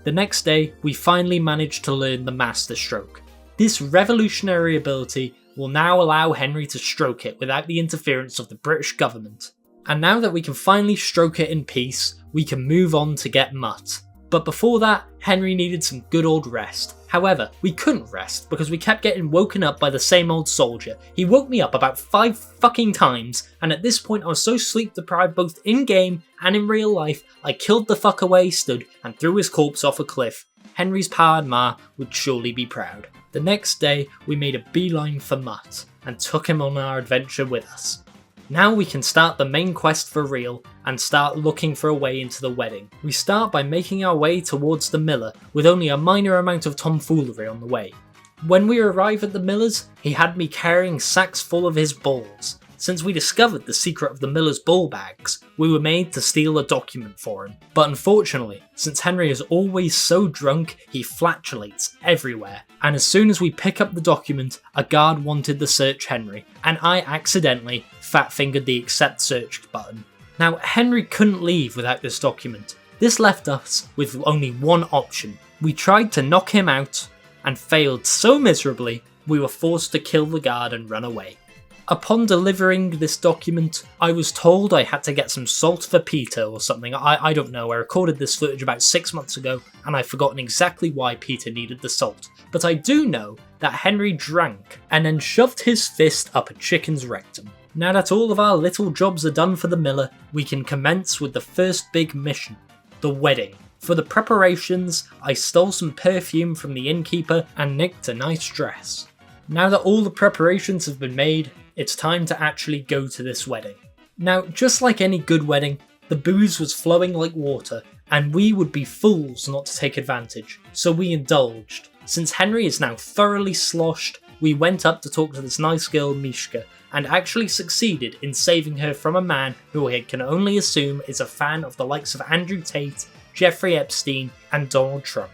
The next day, we finally manage to learn the master stroke. This revolutionary ability will now allow Henry to stroke it without the interference of the British government. And now that we can finally stroke it in peace, we can move on to get Mutt. But before that, Henry needed some good old rest. However, we couldn't rest because we kept getting woken up by the same old soldier. He woke me up about 5 fucking times, and at this point I was so sleep deprived both in game and in real life, I killed the fucker where he stood and threw his corpse off a cliff. Henry's pa and ma would surely be proud. The next day, we made a beeline for Mutt and took him on our adventure with us. Now we can start the main quest for real, and start looking for a way into the wedding. We start by making our way towards the miller, with only a minor amount of tomfoolery on the way. When we arrive at the miller's, he had me carrying sacks full of his balls. Since we discovered the secret of the miller's ball bags, we were made to steal a document for him. But unfortunately, since Henry is always so drunk, he flatulates everywhere. And as soon as we pick up the document, a guard wanted to search Henry, and I accidentally fat-fingered the accept search button. Now, Henry couldn't leave without this document. This left us with only one option. We tried to knock him out, and failed so miserably, we were forced to kill the guard and run away. Upon delivering this document, I was told I had to get some salt for Peter or something. I don't know. I recorded this footage about 6 months ago, and I've forgotten exactly why Peter needed the salt. But I do know that Henry drank and then shoved his fist up a chicken's rectum. Now that all of our little jobs are done for the miller, we can commence with the first big mission, the wedding. For the preparations, I stole some perfume from the innkeeper and nicked a nice dress. Now that all the preparations have been made, it's time to actually go to this wedding. Now, just like any good wedding, the booze was flowing like water, and we would be fools not to take advantage, so we indulged. Since Henry is now thoroughly sloshed, we went up to talk to this nice girl Mishka, and actually succeeded in saving her from a man who I can only assume is a fan of the likes of Andrew Tate, Jeffrey Epstein, and Donald Trump.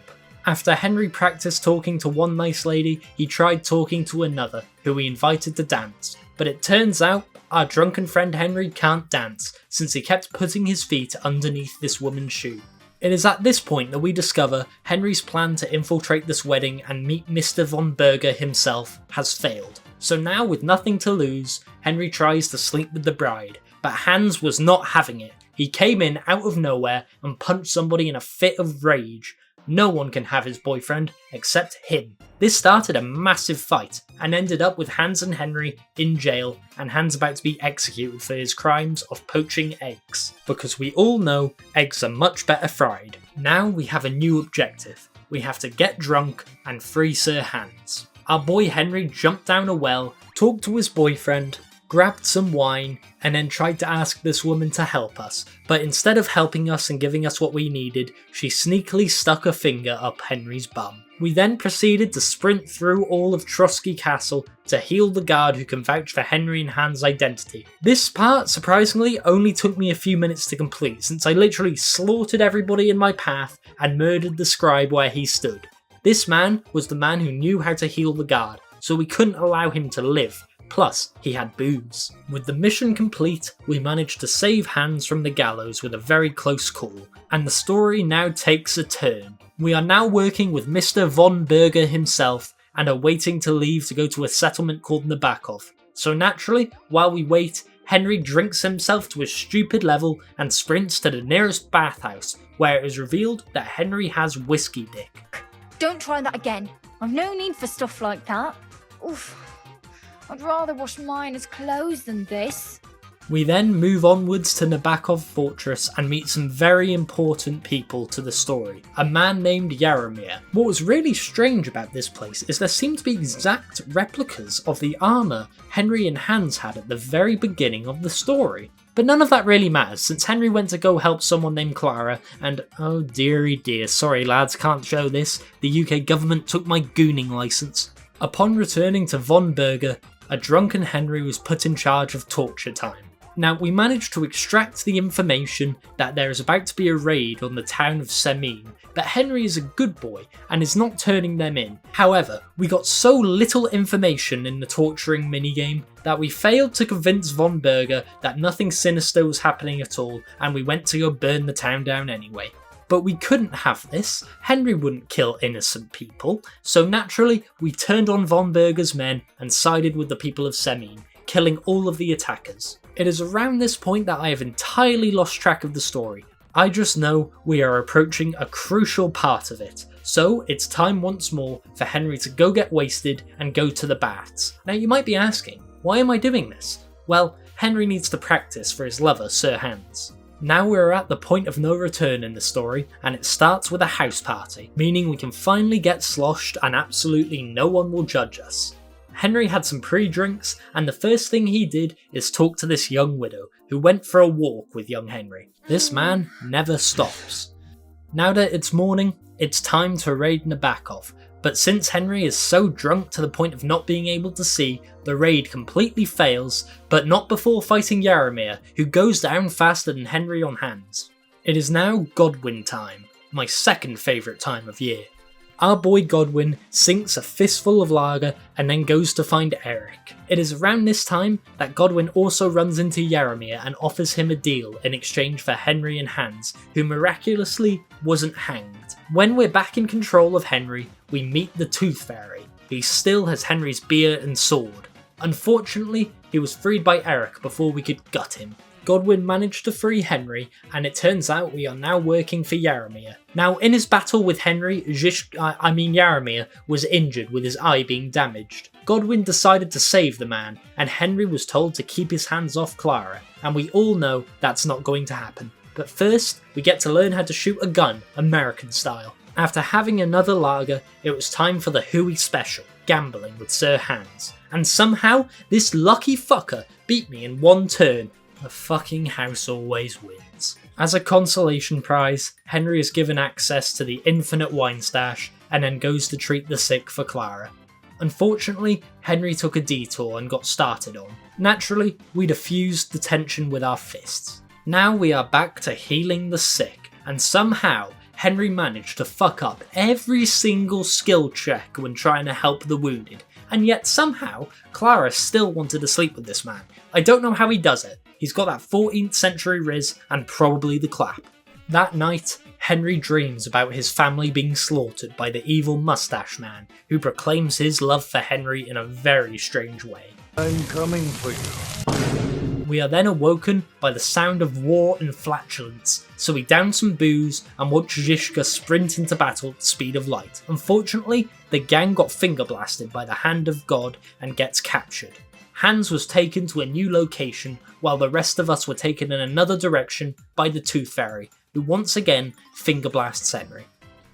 After Henry practiced talking to one nice lady, he tried talking to another, who he invited to dance. But it turns out, our drunken friend Henry can't dance, since he kept putting his feet underneath this woman's shoe. It is at this point that we discover Henry's plan to infiltrate this wedding and meet Mr. von Berger himself has failed. So now, with nothing to lose, Henry tries to sleep with the bride, but Hans was not having it. He came in out of nowhere and punched somebody in a fit of rage. No one can have his boyfriend except him. This started a massive fight and ended up with Hans and Henry in jail, and Hans about to be executed for his crimes of poaching eggs. Because we all know eggs are much better fried. Now we have a new objective. We have to get drunk and free Sir Hans. Our boy Henry jumped down a well, talked to his boyfriend, grabbed some wine, and then tried to ask this woman to help us, but instead of helping us and giving us what we needed, she sneakily stuck a finger up Henry's bum. We then proceeded to sprint through all of Trosky Castle to heal the guard who can vouch for Henry and Hans' identity. This part, surprisingly, only took me a few minutes to complete, since I literally slaughtered everybody in my path and murdered the scribe where he stood. This man was the man who knew how to heal the guard, so we couldn't allow him to live. Plus, he had booze. With the mission complete, we managed to save Hans from the gallows with a very close call, and the story now takes a turn. We are now working with Mr. von Berger himself, and are waiting to leave to go to a settlement called Nabokov. So naturally, while we wait, Henry drinks himself to a stupid level and sprints to the nearest bathhouse, where it is revealed that Henry has whiskey dick. Don't try that again. I've no need for stuff like that. Oof. I'd rather wash mine as clothes than this. We then move onwards to Nabokov Fortress and meet some very important people to the story. A man named Jaromir. What was really strange about this place is there seemed to be exact replicas of the armour Henry and Hans had at the very beginning of the story. But none of that really matters, since Henry went to go help someone named Clara, and oh dearie dear, sorry lads, can't show this, the UK government took my gooning licence. Upon returning to von Berger, a drunken Henry was put in charge of torture time. Now, we managed to extract the information that there is about to be a raid on the town of Semine, but Henry is a good boy and is not turning them in. However, we got so little information in the torturing minigame that we failed to convince von Berger that nothing sinister was happening at all, and we went to go burn the town down anyway. But we couldn't have this. Henry wouldn't kill innocent people, so naturally we turned on von Berger's men and sided with the people of Semine, killing all of the attackers. It is around this point that I have entirely lost track of the story. I just know we are approaching a crucial part of it. So it's time once more for Henry to go get wasted and go to the baths. Now you might be asking, why am I doing this? Well, Henry needs to practice for his lover, Sir Hans. Now we're at the point of no return in the story, and it starts with a house party, meaning we can finally get sloshed and absolutely no one will judge us. Henry had some pre-drinks, and the first thing he did is talk to this young widow, who went for a walk with young Henry. This man never stops. Now that it's morning, it's time to raid Nabokov, but since Henry is so drunk to the point of not being able to see, the raid completely fails, but not before fighting Jaromir, who goes down faster than Henry on hands. It is now Godwin time, my second favourite time of year. Our boy Godwin sinks a fistful of lager and then goes to find Eric. It is around this time that Godwin also runs into Jaromir and offers him a deal in exchange for Henry and Hans, who miraculously wasn't hanged. When we're back in control of Henry, we meet the Tooth Fairy, who still has Henry's beer and sword. Unfortunately, he was freed by Eric before we could gut him. Godwin managed to free Henry, and it turns out we are now working for Jaromir. Now, in his battle with Henry, Jaromir was injured with his eye being damaged. Godwin decided to save the man, and Henry was told to keep his hands off Clara, and we all know that's not going to happen. But first, we get to learn how to shoot a gun, American style. After having another lager, it was time for the Hui special, gambling with Sir Hans. And somehow, this lucky fucker beat me in one turn. The fucking house always wins. As a consolation prize, Henry is given access to the infinite wine stash and then goes to treat the sick for Clara. Unfortunately, Henry took a detour and got started on. Naturally, we diffused the tension with our fists. Now we are back to healing the sick, and somehow Henry managed to fuck up every single skill check when trying to help the wounded, and yet somehow Clara still wanted to sleep with this man. I don't know how he does it. He's got that 14th century riz and probably the clap. That night, Henry dreams about his family being slaughtered by the evil mustache man, who proclaims his love for Henry in a very strange way. I'm coming for you. We are then awoken by the sound of war and flatulence, so we down some booze and watch Zizka sprint into battle at the speed of light. Unfortunately, the gang got finger blasted by the hand of God and gets captured. Hans was taken to a new location, while the rest of us were taken in another direction by the Tooth Fairy, who once again finger blasts Henry.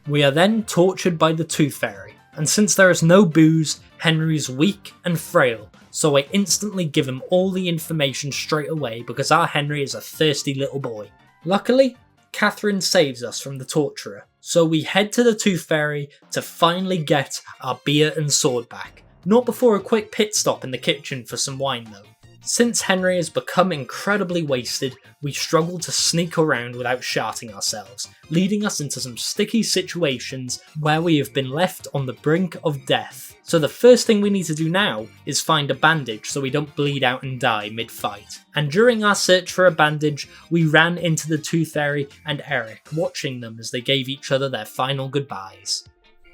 We are then tortured by the Tooth Fairy, and since there is no booze, Henry is weak and frail, so I instantly give him all the information straight away because our Henry is a thirsty little boy. Luckily, Catherine saves us from the torturer, so we head to the Tooth Fairy to finally get our beer and sword back. Not before a quick pit stop in the kitchen for some wine though. Since Henry has become incredibly wasted, we struggle to sneak around without sharting ourselves, leading us into some sticky situations where we have been left on the brink of death. So the first thing we need to do now is find a bandage so we don't bleed out and die mid-fight. And during our search for a bandage, we ran into the Tooth Fairy and Eric, watching them as they gave each other their final goodbyes.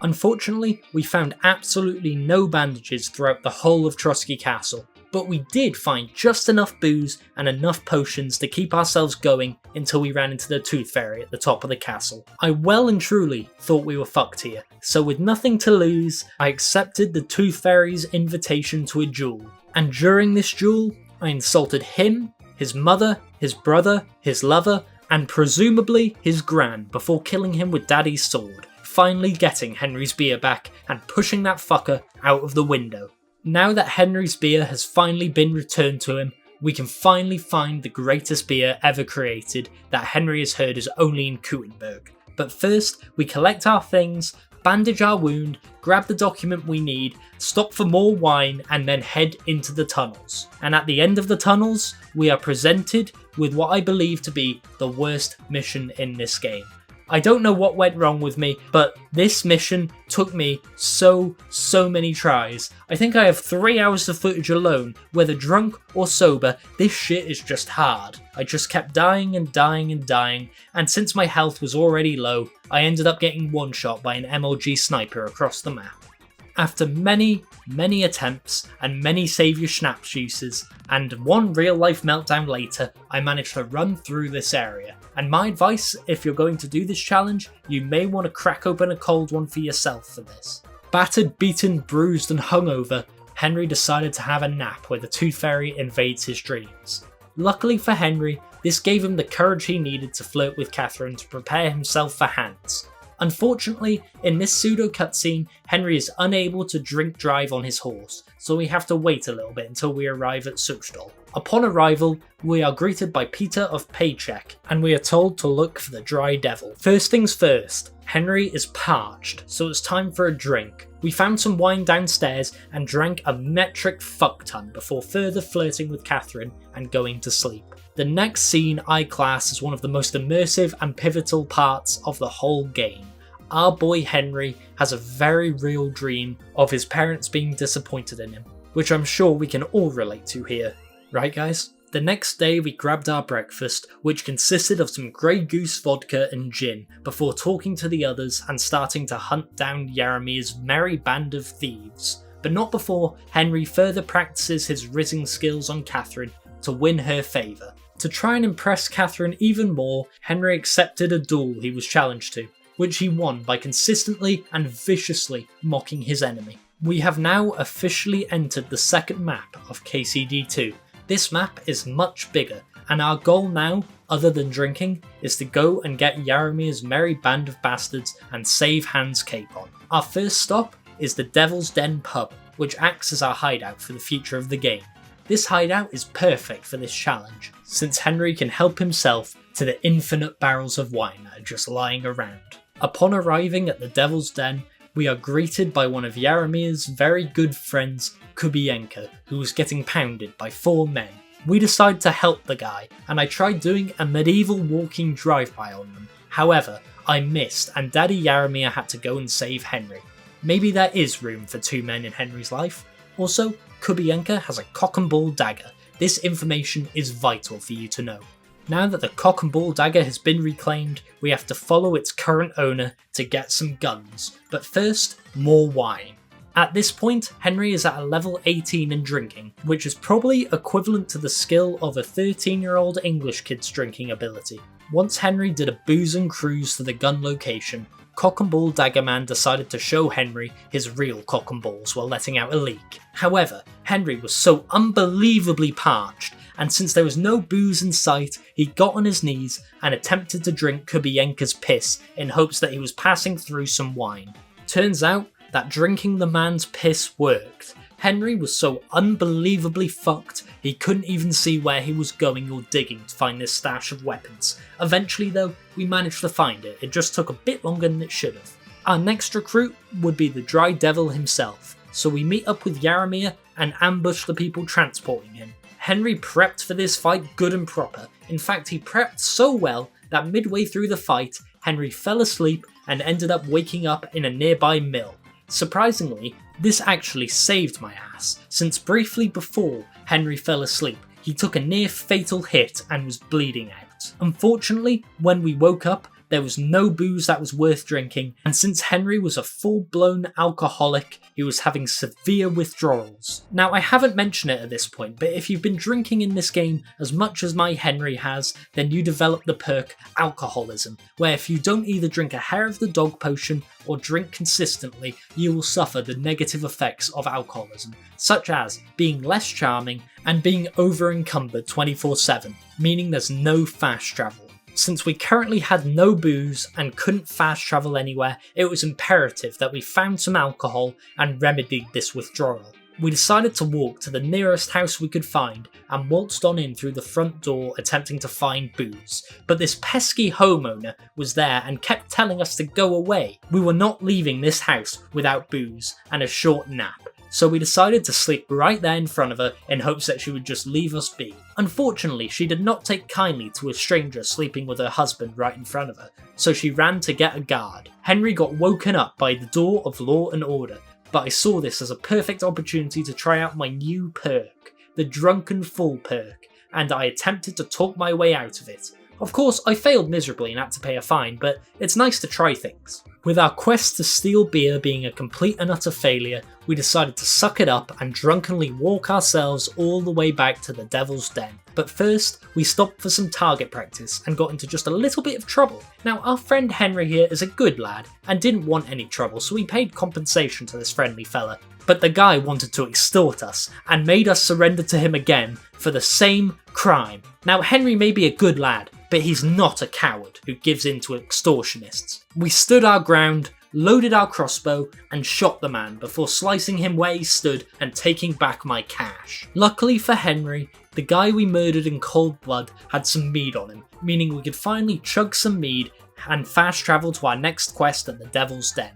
Unfortunately, we found absolutely no bandages throughout the whole of Trosky Castle, but we did find just enough booze and enough potions to keep ourselves going until we ran into the Tooth Fairy at the top of the castle. I well and truly thought we were fucked here, so with nothing to lose, I accepted the Tooth Fairy's invitation to a duel. And during this duel, I insulted him, his mother, his brother, his lover, and presumably his gran before killing him with Daddy's sword, finally getting Henry's beer back and pushing that fucker out of the window. Now that Henry's beer has finally been returned to him, we can finally find the greatest beer ever created that Henry has heard is only in Kuttenberg. But first, we collect our things, bandage our wound, grab the document we need, stop for more wine, and then head into the tunnels. And at the end of the tunnels, we are presented with what I believe to be the worst mission in this game. I don't know what went wrong with me, but this mission took me so many tries. I think I have 3 hours of footage alone, whether drunk or sober, this shit is just hard. I just kept dying and dying and dying, and since my health was already low, I ended up getting one-shot by an MLG sniper across the map. After many attempts and many saviour schnaps juices, and one real-life meltdown later, I managed to run through this area. And my advice, if you're going to do this challenge, you may want to crack open a cold one for yourself for this. Battered, beaten, bruised and hungover, Henry decided to have a nap where the Tooth Fairy invades his dreams. Luckily for Henry, this gave him the courage he needed to flirt with Catherine to prepare himself for Hans. Unfortunately, in this pseudo cutscene, Henry is unable to drink drive on his horse, so we have to wait a little bit until we arrive at Suchdol. Upon arrival, we are greeted by Peter of Paycheck, and we are told to look for the Dry Devil. First things first, Henry is parched, so it's time for a drink. We found some wine downstairs and drank a metric fuck ton before further flirting with Catherine and going to sleep. The next scene I class as one of the most immersive and pivotal parts of the whole game. Our boy Henry has a very real dream of his parents being disappointed in him, which I'm sure we can all relate to here. Right guys? The next day we grabbed our breakfast, which consisted of some Grey Goose vodka and gin, before talking to the others and starting to hunt down Yaramir's merry band of thieves. But not before Henry further practices his rizzing skills on Catherine to win her favour. To try and impress Catherine even more, Henry accepted a duel he was challenged to, which he won by consistently and viciously mocking his enemy. We have now officially entered the second map of KCD2. This map is much bigger, and our goal now, other than drinking, is to go and get Yaramir's merry band of bastards and save Hans Capon. Our first stop is the Devil's Den pub, which acts as our hideout for the future of the game. This hideout is perfect for this challenge, since Henry can help himself to the infinite barrels of wine that are just lying around. Upon arriving at the Devil's Den, we are greeted by one of Yaramir's very good friends, Kubienka, who was getting pounded by 4 men. We decide to help the guy, and I tried doing a medieval walking drive-by on them. However, I missed, and Daddy Yaramir had to go and save Henry. Maybe there is room for 2 men in Henry's life. Also, Kubienka has a cock and ball dagger. This information is vital for you to know. Now that the cock and ball dagger has been reclaimed, we have to follow its current owner to get some guns. But first, more wine. At this point, Henry is at a level 18 in drinking, which is probably equivalent to the skill of a 13-year-old English kid's drinking ability. Once Henry did a booze and cruise to the gun location, Cock and Ball Daggerman decided to show Henry his real cock and balls while letting out a leak. However, Henry was so unbelievably parched, and since there was no booze in sight, he got on his knees and attempted to drink Kubienka's piss in hopes that he was passing through some wine. Turns out that drinking the man's piss worked. Henry was so unbelievably fucked, he couldn't even see where he was going or digging to find this stash of weapons. Eventually though, we managed to find it just took a bit longer than it should have. Our next recruit would be the Dry Devil himself, so we meet up with Yaramir and ambush the people transporting him. Henry prepped for this fight good and proper. In fact, he prepped so well that midway through the fight, Henry fell asleep and ended up waking up in a nearby mill. Surprisingly, this actually saved my ass, since briefly before Henry fell asleep, he took a near fatal hit and was bleeding out. Unfortunately, when we woke up, there was no booze that was worth drinking, and since Henry was a full-blown alcoholic, he was having severe withdrawals. Now, I haven't mentioned it at this point, but if you've been drinking in this game as much as my Henry has, then you develop the perk Alcoholism, where if you don't either drink a hair of the dog potion or drink consistently, you will suffer the negative effects of alcoholism, such as being less charming and being over-encumbered 24/7, meaning there's no fast travel. Since we currently had no booze and couldn't fast travel anywhere, it was imperative that we found some alcohol and remedied this withdrawal. We decided to walk to the nearest house we could find and waltzed on in through the front door attempting to find booze, but this pesky homeowner was there and kept telling us to go away. We were not leaving this house without booze and a short nap, so we decided to sleep right there in front of her in hopes that she would just leave us be. Unfortunately, she did not take kindly to a stranger sleeping with her husband right in front of her, so she ran to get a guard. Henry got woken up by the door of law and order, but I saw this as a perfect opportunity to try out my new perk, the Drunken Fool perk, and I attempted to talk my way out of it. Of course, I failed miserably and had to pay a fine, but it's nice to try things. With our quest to steal beer being a complete and utter failure, we decided to suck it up and drunkenly walk ourselves all the way back to the Devil's Den. But first, we stopped for some target practice and got into just a little bit of trouble. Now, our friend Henry here is a good lad and didn't want any trouble, so we paid compensation to this friendly fella. But the guy wanted to extort us and made us surrender to him again for the same crime. Now, Henry may be a good lad, but he's not a coward who gives in to extortionists. We stood our ground ground, loaded our crossbow, and shot the man before slicing him where he stood and taking back my cash. Luckily for Henry, the guy we murdered in cold blood had some mead on him, meaning we could finally chug some mead and fast travel to our next quest at the Devil's Den.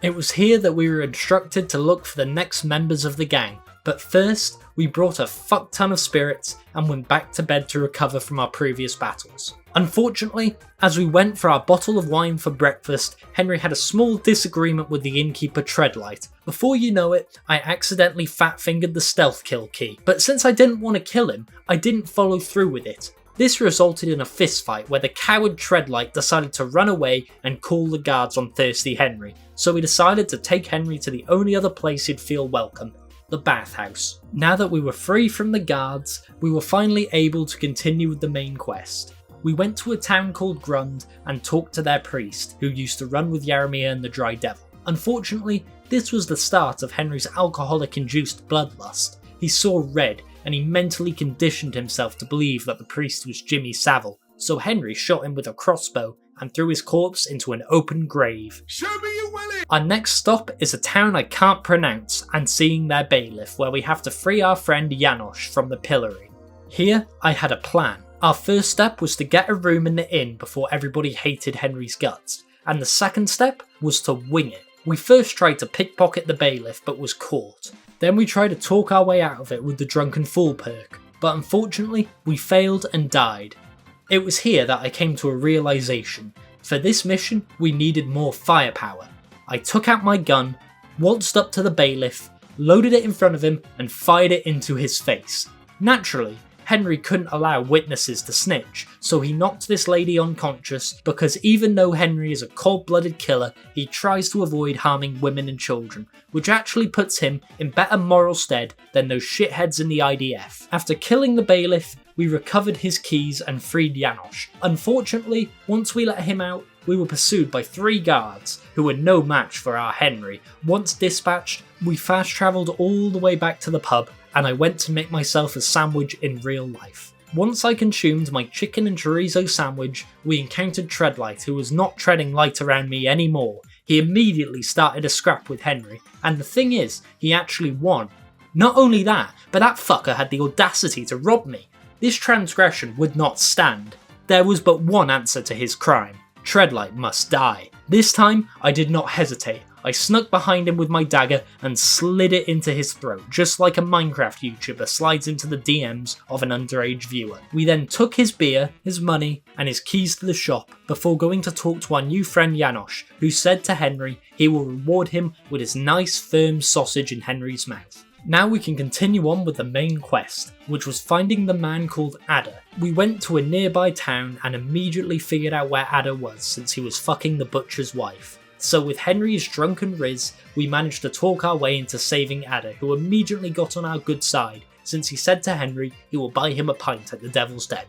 It was here that we were instructed to look for the next members of the gang, but first we brought a fuck ton of spirits and went back to bed to recover from our previous battles. Unfortunately, as we went for our bottle of wine for breakfast, Henry had a small disagreement with the innkeeper Treadlight. Before you know it, I accidentally fat-fingered the stealth kill key, but since I didn't want to kill him, I didn't follow through with it. This resulted in a fistfight where the coward Treadlight decided to run away and call the guards on thirsty Henry, so we decided to take Henry to the only other place he'd feel welcome, the bathhouse. Now that we were free from the guards, we were finally able to continue with the main quest. We went to a town called Runt and talked to their priest, who used to run with Yaromir and the Dry Devil. Unfortunately, this was the start of Henry's alcoholic-induced bloodlust. He saw red, and he mentally conditioned himself to believe that the priest was Jimmy Savile, so Henry shot him with a crossbow and threw his corpse into an open grave. Show me your willy! Our next stop is a town I can't pronounce and seeing their bailiff, where we have to free our friend Janosch from the pillory. Here, I had a plan. Our first step was to get a room in the inn before everybody hated Henry's guts, and the second step was to wing it. We first tried to pickpocket the bailiff but was caught. Then we tried to talk our way out of it with the Drunken Fool perk, but unfortunately we failed and died. It was here that I came to a realization. For this mission, we needed more firepower. I took out my gun, waltzed up to the bailiff, loaded it in front of him and fired it into his face. Naturally, Henry couldn't allow witnesses to snitch, so he knocked this lady unconscious because even though Henry is a cold-blooded killer, he tries to avoid harming women and children, which actually puts him in better moral stead than those shitheads in the IDF. After killing the bailiff, we recovered his keys and freed Janosch. Unfortunately, once we let him out, we were pursued by 3 guards, who were no match for our Henry. Once dispatched, we fast travelled all the way back to the pub, and I went to make myself a sandwich in real life. Once I consumed my chicken and chorizo sandwich, we encountered Treadlight, who was not treading light around me anymore. He immediately started a scrap with Henry, and the thing is, he actually won. Not only that, but that fucker had the audacity to rob me. This transgression would not stand. There was but one answer to his crime. Treadlight must die. This time, I did not hesitate. I snuck behind him with my dagger and slid it into his throat, just like a Minecraft YouTuber slides into the DMs of an underage viewer. We then took his beer, his money, and his keys to the shop before going to talk to our new friend Janosch, who said to Henry he will reward him with his nice firm sausage in Henry's mouth. Now we can continue on with the main quest, which was finding the man called Ada. We went to a nearby town and immediately figured out where Ada was since he was fucking the butcher's wife. So with Henry's drunken riz, we managed to talk our way into saving Ada, who immediately got on our good side, since he said to Henry he will buy him a pint at the Devil's Den.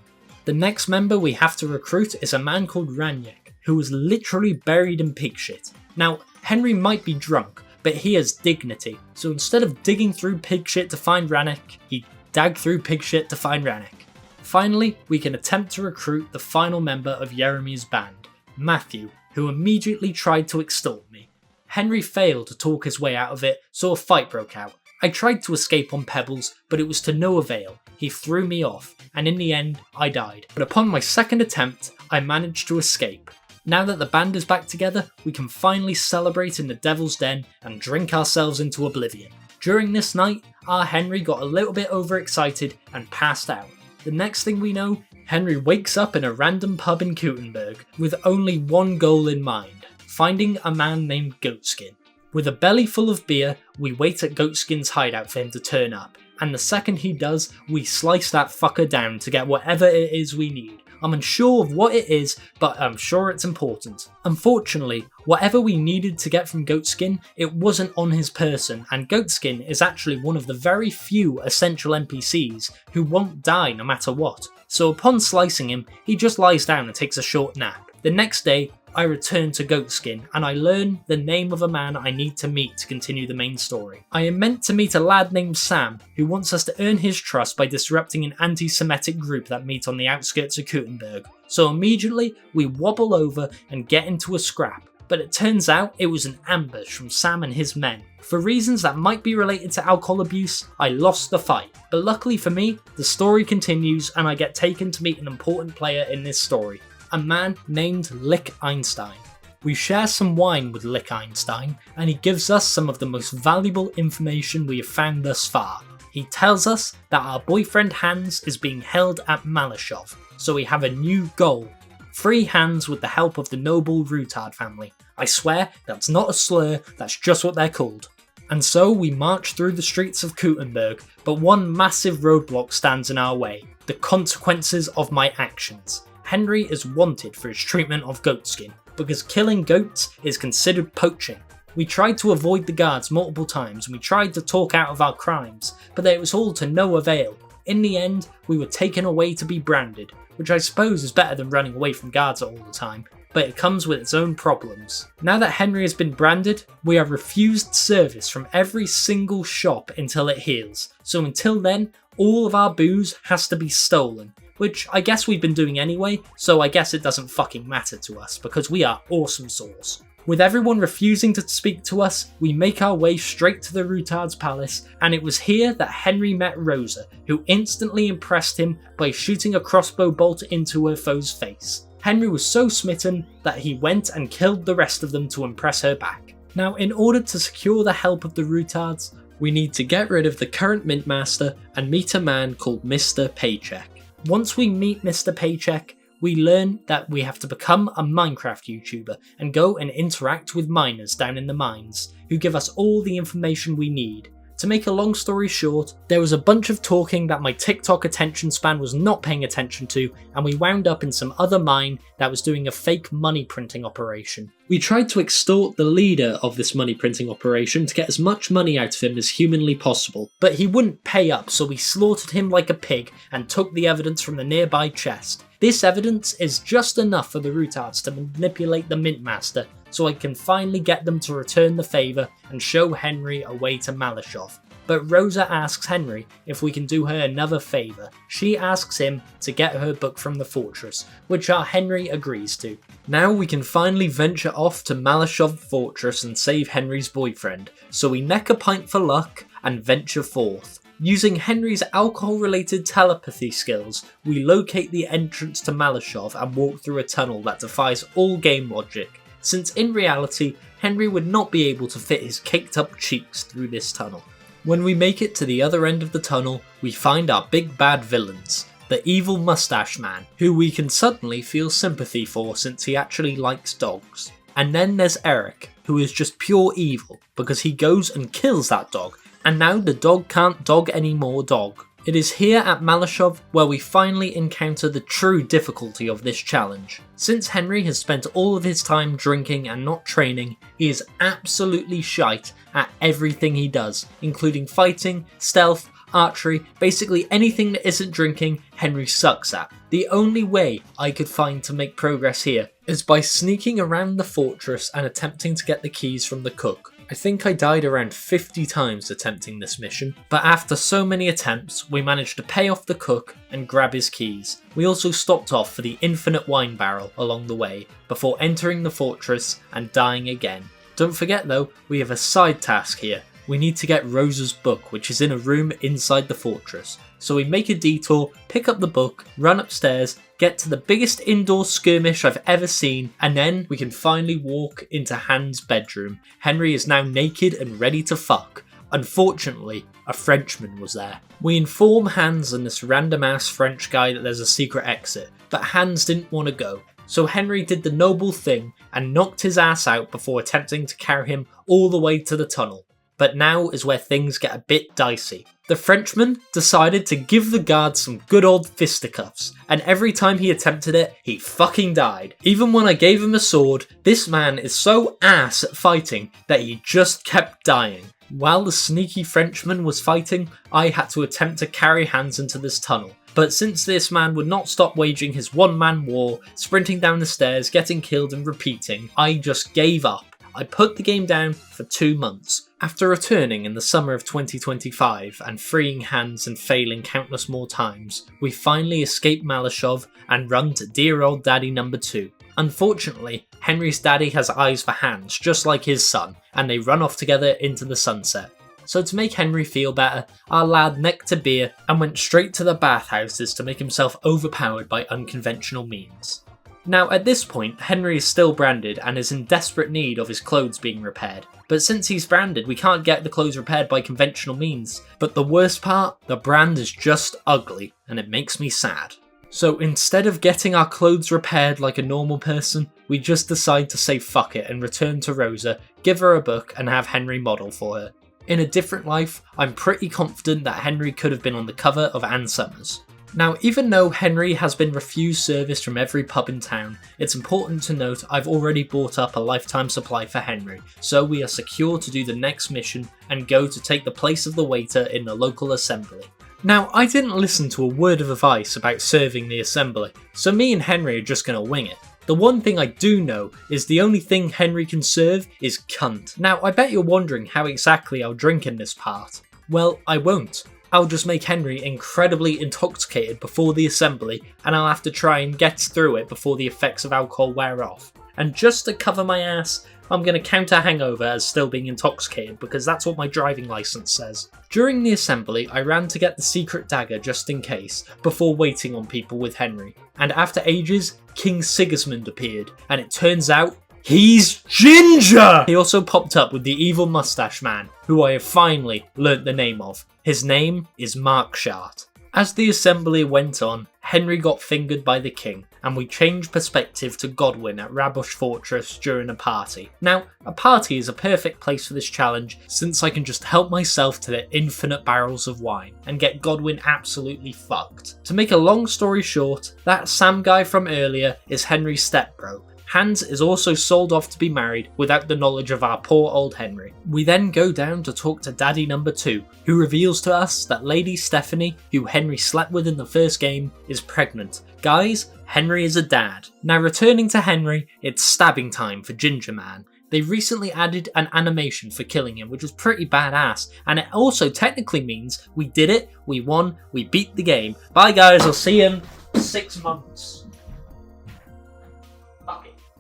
The next member we have to recruit is a man called Ranyek, who was literally buried in pig shit. Now, Henry might be drunk, but he has dignity, so instead of digging through pig shit to find Ranyek, he dagged through pig shit to find Ranyek. Finally, we can attempt to recruit the final member of Yaromir's band, Matthew, who immediately tried to extort me. Henry failed to talk his way out of it, so a fight broke out. I tried to escape on pebbles, but it was to no avail. He threw me off, and in the end, I died. But upon my second attempt, I managed to escape. Now that the band is back together, we can finally celebrate in the Devil's Den and drink ourselves into oblivion. During this night, our Henry got a little bit overexcited and passed out. The next thing we know, Henry wakes up in a random pub in Kuttenberg with only one goal in mind, finding a man named Goatskin. With a belly full of beer, we wait at Goatskin's hideout for him to turn up, and the second he does, we slice that fucker down to get whatever it is we need. I'm unsure of what it is, but I'm sure it's important. Unfortunately, whatever we needed to get from Goatskin, it wasn't on his person, and Goatskin is actually one of the very few essential NPCs who won't die no matter what. So upon slicing him, he just lies down and takes a short nap. The next day, I return to Goatskin, and I learn the name of a man I need to meet to continue the main story. I am meant to meet a lad named Sam, who wants us to earn his trust by disrupting an anti-Semitic group that meet on the outskirts of Kuttenberg. So immediately, we wobble over and get into a scrap. but it turns out it was an ambush from Sam and his men. For reasons that might be related to alcohol abuse, I lost the fight, but luckily for me, the story continues and I get taken to meet an important player in this story, a man named Lick Einstein. We share some wine with Lick Einstein, and he gives us some of the most valuable information we have found thus far. He tells us that our boyfriend Hans is being held at Malachov, so we have a new goal. Free Hans with the help of the noble Rutard family. I swear, that's not a slur, that's just what they're called. And so we march through the streets of Talmberg, but one massive roadblock stands in our way. The consequences of my actions. Henry is wanted for his treatment of goatskin, because killing goats is considered poaching. We tried to avoid the guards multiple times and we tried to talk out of our crimes, but it was all to no avail. In the end, we were taken away to be branded, which I suppose is better than running away from guards all the time, but it comes with its own problems. Now that Henry has been branded, we are refused service from every single shop until it heals, so until then, all of our booze has to be stolen. Which I guess we've been doing anyway, so I guess it doesn't fucking matter to us, because we are awesome sauce. With everyone refusing to speak to us, we make our way straight to the Rutard's palace, and it was here that Henry met Rosa, who instantly impressed him by shooting a crossbow bolt into her foe's face. Henry was so smitten that he went and killed the rest of them to impress her back. Now, in order to secure the help of the Rutards, we need to get rid of the current mint master and meet a man called Mr. Paycheck. Once we meet Mr. Paycheck, we learn that we have to become a Minecraft YouTuber and go and interact with miners down in the mines, who give us all the information we need. To make a long story short, there was a bunch of talking that my TikTok attention span was not paying attention to, and we wound up in some other mine that was doing a fake money printing operation. We tried to extort the leader of this money printing operation to get as much money out of him as humanly possible, but he wouldn't pay up, so we slaughtered him like a pig and took the evidence from the nearby chest. This evidence is just enough for the Rutards to manipulate the mint master, so I can finally get them to return the favour and show Henry a way to Malachov. But Rosa asks Henry if we can do her another favour. She asks him to get her book from the fortress, which our Henry agrees to. Now we can finally venture off to Malachov fortress and save Henry's boyfriend, so we neck a pint for luck and venture forth. Using Henry's alcohol-related telepathy skills, we locate the entrance to Malachov and walk through a tunnel that defies all game logic, since in reality, Henry would not be able to fit his caked-up cheeks through this tunnel. When we make it to the other end of the tunnel, we find our big bad villains, the evil mustache man, who we can suddenly feel sympathy for since he actually likes dogs. And then there's Eric, who is just pure evil, because he goes and kills that dog, and now the dog can't dog any more dog. It is here at Malachov where we finally encounter the true difficulty of this challenge. Since Henry has spent all of his time drinking and not training, he is absolutely shite at everything he does, including fighting, stealth, archery, basically anything that isn't drinking, Henry sucks at. The only way I could find to make progress here is by sneaking around the fortress and attempting to get the keys from the cook. I think I died around 50 times attempting this mission, but after so many attempts, we managed to pay off the cook and grab his keys. We also stopped off for the infinite wine barrel along the way, before entering the fortress and dying again. Don't forget though, we have a side task here. We need to get Rosa's book, which is in a room inside the fortress. So we make a detour, pick up the book, run upstairs, get to the biggest indoor skirmish I've ever seen, and then we can finally walk into Hans' bedroom. Henry is now naked and ready to fuck. Unfortunately, a Frenchman was there. We inform Hans and this random ass French guy that there's a secret exit, but Hans didn't want to go. So Henry did the noble thing and knocked his ass out before attempting to carry him all the way to the tunnel. But now is where things get a bit dicey. The Frenchman decided to give the guards some good old fisticuffs, and every time he attempted it, he fucking died. Even when I gave him a sword, this man is so ass at fighting that he just kept dying. While the sneaky Frenchman was fighting, I had to attempt to carry Hans into this tunnel. But since this man would not stop waging his one-man war, sprinting down the stairs, getting killed and repeating, I just gave up. I put the game down for 2 months. After returning in the summer of 2025 and freeing Hans and failing countless more times, we finally escape Malachov and run to dear old daddy number 2. Unfortunately, Henry's daddy has eyes for hands, just like his son, and they run off together into the sunset. So to make Henry feel better, our lad necked a beer and went straight to the bathhouses to make himself overpowered by unconventional means. Now at this point, Henry is still branded and is in desperate need of his clothes being repaired. But since he's branded, we can't get the clothes repaired by conventional means. But the worst part, the brand is just ugly, and it makes me sad. So instead of getting our clothes repaired like a normal person, we just decide to say fuck it and return to Rosa, give her a book and have Henry model for her. In a different life, I'm pretty confident that Henry could have been on the cover of Ann Summers. Now, even though Henry has been refused service from every pub in town, it's important to note I've already bought up a lifetime supply for Henry, so we are secure to do the next mission and go to take the place of the waiter in the local assembly. Now, I didn't listen to a word of advice about serving the assembly, so me and Henry are just gonna wing it. The one thing I do know is the only thing Henry can serve is cunt. Now, I bet you're wondering how exactly I'll drink in this part. Well, I won't. I'll just make Henry incredibly intoxicated before the assembly, and I'll have to try and get through it before the effects of alcohol wear off. And just to cover my ass, I'm going to count a hangover as still being intoxicated because that's what my driving license says. During the assembly, I ran to get the secret dagger just in case, before waiting on people with Henry. And after ages, King Sigismund appeared, and it turns out he's ginger! He also popped up with the evil mustache man, who I have finally learnt the name of. His name is Merhojed. As the assembly went on, Henry got fingered by the king, and we changed perspective to Godwin at Rabosh Fortress during a party. Now, a party is a perfect place for this challenge since I can just help myself to the infinite barrels of wine and get Godwin absolutely fucked. To make a long story short, that Sam guy from earlier is Henry's stepbro. Hans is also sold off to be married without the knowledge of our poor old Henry. We then go down to talk to Daddy number 2, who reveals to us that Lady Stephanie, who Henry slept with in the first game, is pregnant. Guys, Henry is a dad. Now returning to Henry, it's stabbing time for Ginger Man. They recently added an animation for killing him, which was pretty badass, and it also technically means we did it, we won, we beat the game. Bye guys, I'll see you in 6 months.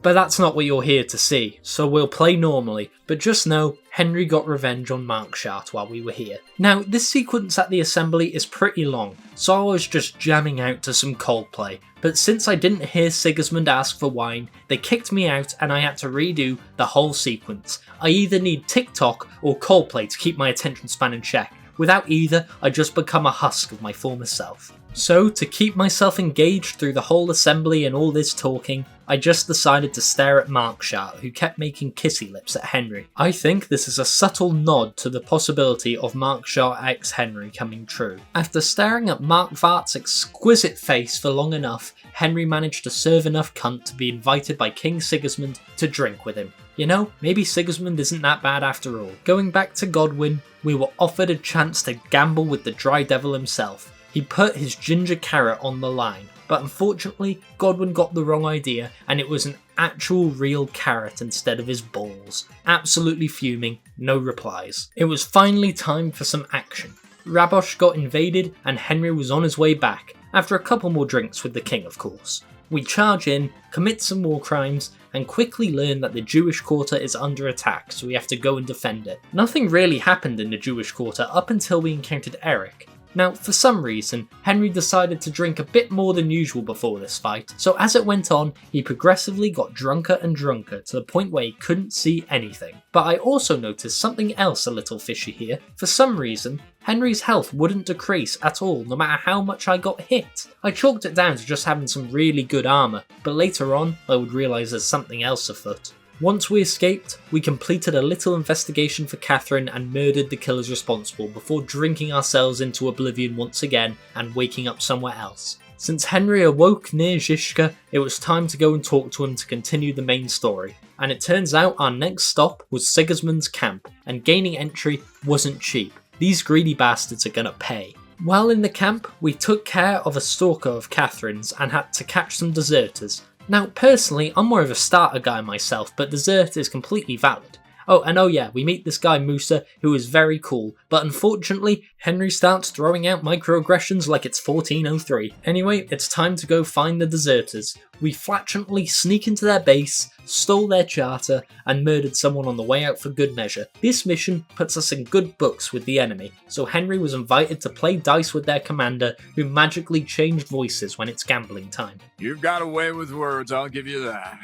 But that's not what you're here to see, so we'll play normally, but just know Henry got revenge on Merhojed while we were here. Now, this sequence at the assembly is pretty long, so I was just jamming out to some Coldplay, but since I didn't hear Sigismund ask for wine, they kicked me out and I had to redo the whole sequence. I either need TikTok or Coldplay to keep my attention span in check. Without either, I just become a husk of my former self. So, to keep myself engaged through the whole assembly and all this talking, I just decided to stare at Merhojed, who kept making kissy lips at Henry. I think this is a subtle nod to the possibility of Merhojed x Henry coming true. After staring at Merhojed's exquisite face for long enough, Henry managed to serve enough cunt to be invited by King Sigismund to drink with him. You know, maybe Sigismund isn't that bad after all. Going back to Godwin, we were offered a chance to gamble with the Dry Devil himself. He put his ginger carrot on the line, but unfortunately Godwin got the wrong idea and it was an actual real carrot instead of his balls. Absolutely fuming, no replies. It was finally time for some action. Rabosh got invaded and Henry was on his way back, after a couple more drinks with the king of course. We charge in, commit some war crimes, and quickly learn that the Jewish quarter is under attack, so we have to go and defend it. Nothing really happened in the Jewish quarter up until we encountered Eric. Now, for some reason, Henry decided to drink a bit more than usual before this fight, so as it went on, he progressively got drunker and drunker to the point where he couldn't see anything. But I also noticed something else a little fishy here. For some reason, Henry's health wouldn't decrease at all no matter how much I got hit. I chalked it down to just having some really good armour, but later on, I would realise there's something else afoot. Once we escaped, we completed a little investigation for Catherine and murdered the killers responsible before drinking ourselves into oblivion once again and waking up somewhere else. Since Henry awoke near Zizka, it was time to go and talk to him to continue the main story. And it turns out our next stop was Sigismund's camp, and gaining entry wasn't cheap. These greedy bastards are gonna pay. While in the camp, we took care of a stalker of Catherine's and had to catch some deserters. Now, personally, I'm more of a starter guy myself, but desert is completely valid. Oh, and oh yeah, we meet this guy Musa, who is very cool, but unfortunately, Henry starts throwing out microaggressions like it's 1403. Anyway, it's time to go find the deserters. We flatulently sneak into their base, stole their charter, and murdered someone on the way out for good measure. This mission puts us in good books with the enemy, so Henry was invited to play dice with their commander, who magically changed voices when it's gambling time. You've got a way with words, I'll give you that.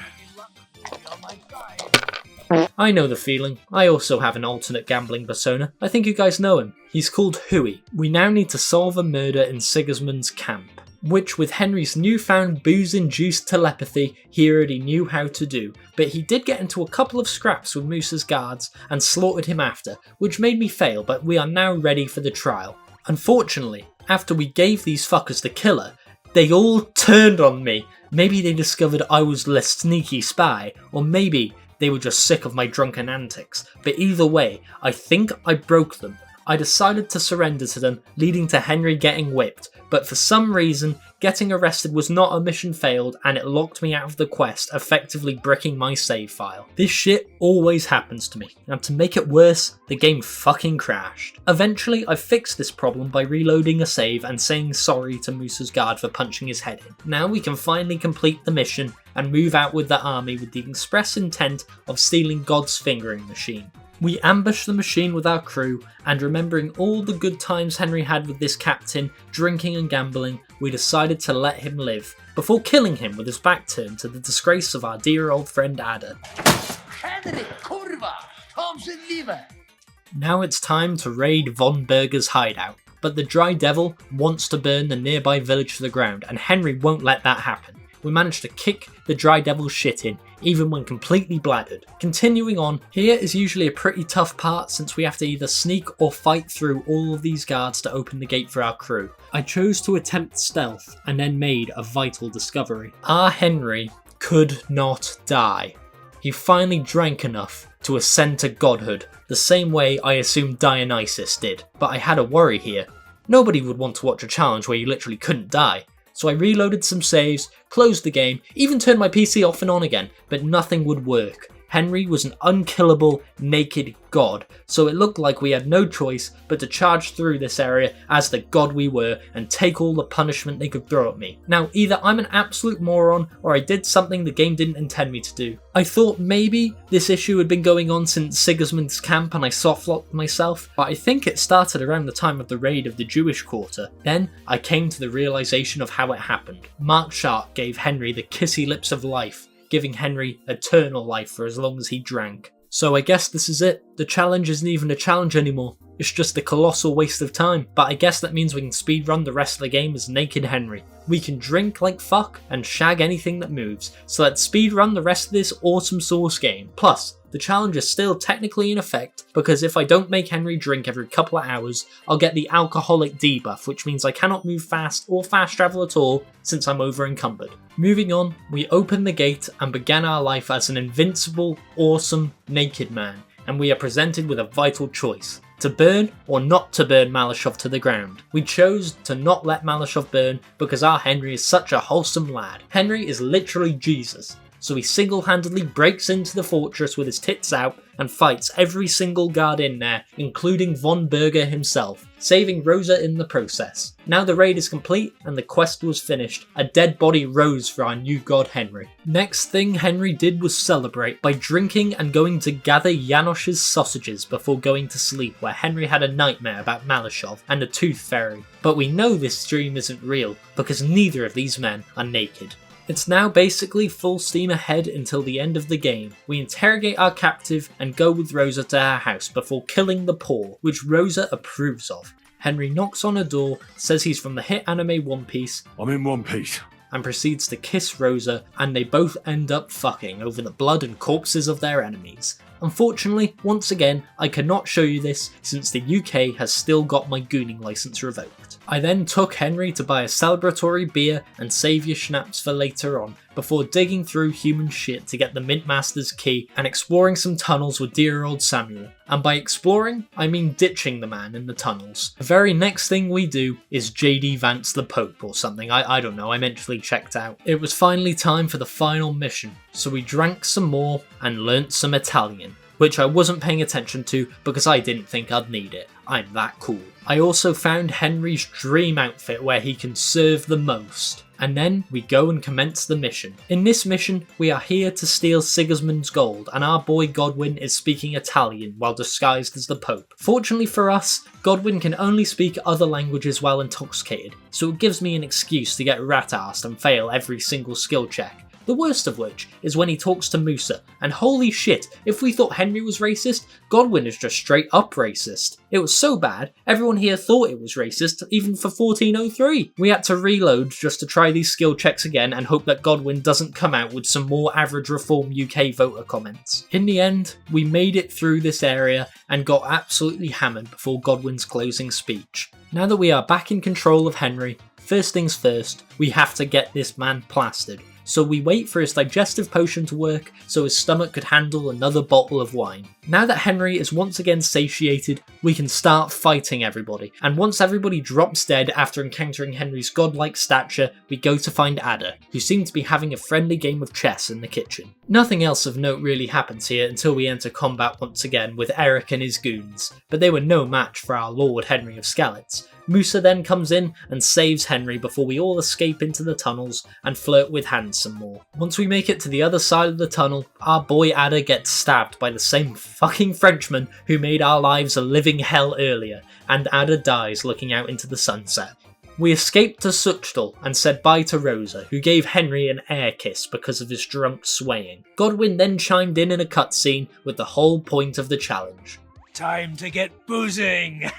I know the feeling. I also have an alternate gambling persona. I think you guys know him. He's called Hui. We now need to solve a murder in Sigismund's camp, which with Henry's newfound booze-induced telepathy, he already knew how to do, but he did get into a couple of scraps with Musa's guards and slaughtered him after, which made me fail, but we are now ready for the trial. Unfortunately, after we gave these fuckers the killer, they all turned on me. Maybe they discovered I was the sneaky spy, or maybe they were just sick of my drunken antics, but either way, I think I broke them. I decided to surrender to them, leading to Henry getting whipped, but for some reason, getting arrested was not a mission failed and it locked me out of the quest, effectively bricking my save file. This shit always happens to me, and to make it worse, the game fucking crashed. Eventually, I fixed this problem by reloading a save and saying sorry to Musa's guard for punching his head in. Now we can finally complete the mission and move out with the army with the express intent of stealing God's fingering machine. We ambush the machine with our crew, and remembering all the good times Henry had with this captain, drinking and gambling, we decided to let him live, before killing him with his back turned to the disgrace of our dear old friend Ada. Now it's time to raid Von Berger's hideout, but the Dry Devil wants to burn the nearby village to the ground, and Henry won't let that happen. We managed to kick the Dry Devil's shit in, even when completely bladdered. Continuing on, here is usually a pretty tough part since we have to either sneak or fight through all of these guards to open the gate for our crew. I chose to attempt stealth and then made a vital discovery. Our Henry could not die. He finally drank enough to ascend to godhood, the same way I assumed Dionysus did. But I had a worry here. Nobody would want to watch a challenge where you literally couldn't die. So I reloaded some saves, closed the game, even turned my PC off and on again, but nothing would work. Henry was an unkillable, naked god, so it looked like we had no choice but to charge through this area as the god we were and take all the punishment they could throw at me. Now, either I'm an absolute moron or I did something the game didn't intend me to do. I thought maybe this issue had been going on since Sigismund's camp and I softlocked myself, but I think it started around the time of the raid of the Jewish quarter. Then I came to the realization of how it happened. Mark Sharp gave Henry the kissy lips of life, giving Henry eternal life for as long as he drank. So I guess this is it. The challenge isn't even a challenge anymore. It's just a colossal waste of time. But I guess that means we can speedrun the rest of the game as Naked Henry. We can drink like fuck and shag anything that moves. So let's speedrun the rest of this awesome source game. Plus, the challenge is still technically in effect, because if I don't make Henry drink every couple of hours, I'll get the alcoholic debuff, which means I cannot move fast or fast travel at all since I'm over encumbered. Moving on, we open the gate and began our life as an invincible, awesome, naked man, and we are presented with a vital choice. To burn or not to burn Malach to the ground. We chose to not let Malach burn because our Henry is such a wholesome lad. Henry is literally Jesus, so he single-handedly breaks into the fortress with his tits out and fights every single guard in there, including Von Berger himself, saving Rosa in the process. Now the raid is complete and the quest was finished. A dead body rose for our new god Henry. Next thing Henry did was celebrate by drinking and going to gather Janosch's sausages before going to sleep, where Henry had a nightmare about Malach and the Tooth Fairy. But we know this dream isn't real because neither of these men are naked. It's now basically full steam ahead until the end of the game. We interrogate our captive and go with Rosa to her house before killing the poor, which Rosa approves of. Henry knocks on a door, says he's from the hit anime One Piece. I'm in one piece. And proceeds to kiss Rosa, and they both end up fucking over the blood and corpses of their enemies. Unfortunately, once again, I cannot show you this since the UK has still got my gooning license revoked. I then took Henry to buy a celebratory beer and saviour schnapps for later on, before digging through human shit to get the Mint Master's key and exploring some tunnels with dear old Samuel. And by exploring, I mean ditching the man in the tunnels. The very next thing we do is JD Vance the Pope or something, I don't know, I mentally checked out. It was finally time for the final mission, so we drank some more and learnt some Italian. which I wasn't paying attention to because I didn't think I'd need it. I'm that cool. I also found Henry's dream outfit where he can serve the most. And then we go and commence the mission. In this mission, we are here to steal Sigismund's gold, and our boy Godwin is speaking Italian while disguised as the Pope. Fortunately for us, Godwin can only speak other languages while intoxicated, so it gives me an excuse to get rat-arsed and fail every single skill check. The worst of which is when he talks to Musa, and holy shit, if we thought Henry was racist, Godwin is just straight up racist. It was so bad, everyone here thought it was racist, even for 1403. We had to reload just to try these skill checks again and hope that Godwin doesn't come out with some more average Reform UK voter comments. In the end, we made it through this area and got absolutely hammered before Godwin's closing speech. Now that we are back in control of Henry, first things first, we have to get this man plastered. So we wait for his digestive potion to work so his stomach could handle another bottle of wine. Now that Henry is once again satiated, we can start fighting everybody, and once everybody drops dead after encountering Henry's godlike stature, we go to find Ada, who seemed to be having a friendly game of chess in the kitchen. Nothing else of note really happens here until we enter combat once again with Eric and his goons, but they were no match for our Lord Henry of Skalitz. Musa then comes in and saves Henry before we all escape into the tunnels and flirt with Hans some more. Once we make it to the other side of the tunnel, our boy Ada gets stabbed by the same fucking Frenchman who made our lives a living hell earlier, and Ada dies looking out into the sunset. We escaped to Suchdal and said bye to Rosa, who gave Henry an air kiss because of his drunk swaying. Godwin then chimed in a cutscene with the whole point of the challenge. Time to get boozing!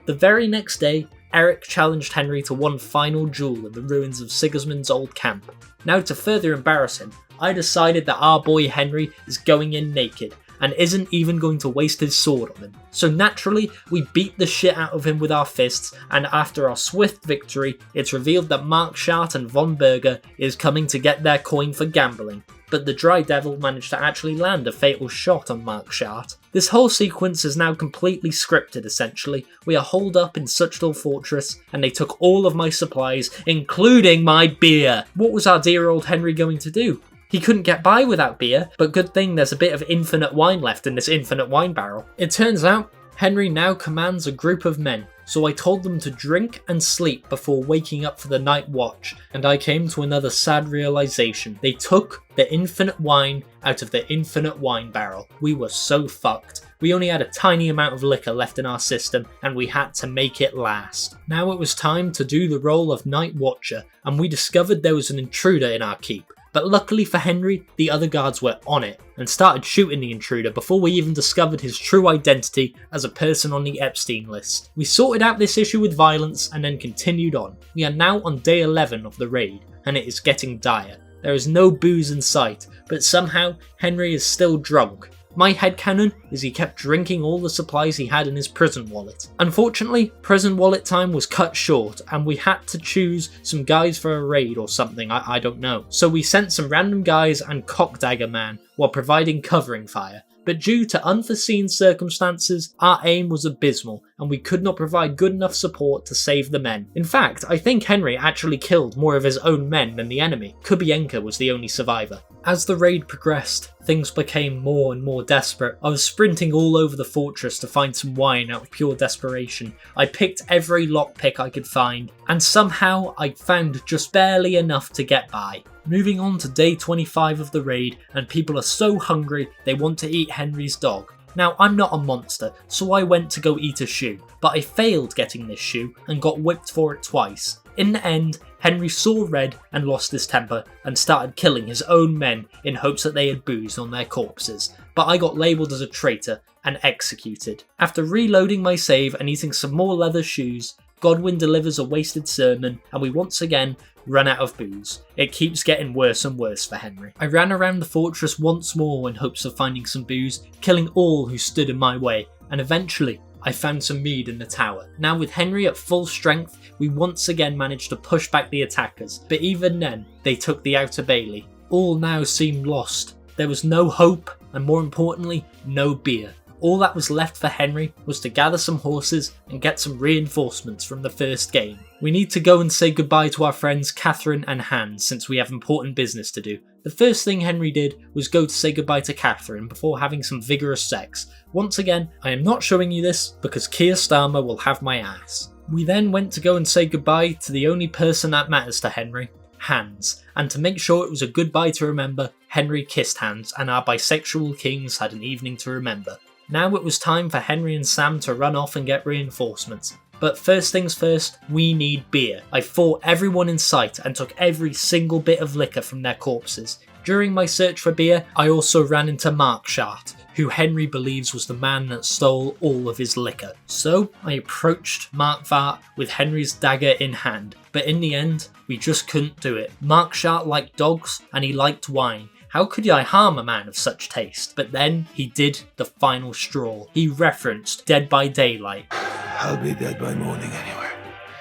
The very next day, Eric challenged Henry to one final duel in the ruins of Sigismund's old camp. Now, to further embarrass him, I decided that our boy Henry is going in naked and isn't even going to waste his sword on him. So naturally, we beat the shit out of him with our fists, and after our swift victory, it's revealed that Markschart and von Berger is coming to get their coin for gambling. But the Dry Devil managed to actually land a fatal shot on Markschart. This whole sequence is now completely scripted essentially. We are holed up in Suchdal Fortress, and they took all of my supplies, including my beer. What was our dear old Henry going to do? He couldn't get by without beer, but good thing there's a bit of infinite wine left in this infinite wine barrel. It turns out, Henry now commands a group of men, so I told them to drink and sleep before waking up for the night watch, and I came to another sad realization. They took the infinite wine out of the infinite wine barrel. We were so fucked. We only had a tiny amount of liquor left in our system, and we had to make it last. Now it was time to do the role of Night Watcher, and we discovered there was an intruder in our keep. But luckily for Henry, the other guards were on it and started shooting the intruder before we even discovered his true identity as a person on the Epstein list. We sorted out this issue with violence and then continued on. We are now on day 11 of the raid, and it is getting dire. There is no booze in sight, but somehow Henry is still drunk. My headcanon is he kept drinking all the supplies he had in his prison wallet. Unfortunately, prison wallet time was cut short and we had to choose some guys for a raid or something, I don't know. So we sent some random guys and Cockdagger Man while providing covering fire. But due to unforeseen circumstances, our aim was abysmal and we could not provide good enough support to save the men. In fact, I think Henry actually killed more of his own men than the enemy. Kubienka was the only survivor. As the raid progressed, things became more and more desperate. I was sprinting all over the fortress to find some wine out of pure desperation. I picked every lockpick I could find, and somehow I found just barely enough to get by. Moving on to day 25 of the raid, and people are so hungry they want to eat Henry's dog. Now, I'm not a monster, so I went to go eat a shoe, but I failed getting this shoe and got whipped for it twice. In the end, Henry saw red and lost his temper and started killing his own men in hopes that they had boozed on their corpses, but I got labelled as a traitor and executed. After reloading my save and eating some more leather shoes, Godwin delivers a wasted sermon and we once again run out of booze. It keeps getting worse and worse for Henry. I ran around the fortress once more in hopes of finding some booze, killing all who stood in my way, and eventually I found some mead in the tower. Now with Henry at full strength, we once again managed to push back the attackers, but even then, they took the outer bailey. All now seemed lost. There was no hope, and more importantly, no beer. All that was left for Henry was to gather some horses and get some reinforcements from the first game. We need to go and say goodbye to our friends Catherine and Hans since we have important business to do. The first thing Henry did was go to say goodbye to Catherine before having some vigorous sex. Once again, I am not showing you this because Keir Starmer will have my ass. We then went to go and say goodbye to the only person that matters to Henry, Hans, and to make sure it was a goodbye to remember, Henry kissed Hans and our bisexual kings had an evening to remember. Now it was time for Henry and Sam to run off and get reinforcements. But first things first, we need beer. I fought everyone in sight and took every single bit of liquor from their corpses. During my search for beer, I also ran into Merhojed, who Henry believes was the man that stole all of his liquor. So I approached Merhojed with Henry's dagger in hand, but in the end, we just couldn't do it. Merhojed liked dogs and he liked wine. How could I harm a man of such taste? But then he did the final straw. He referenced Dead by Daylight. I'll be dead by morning anyway.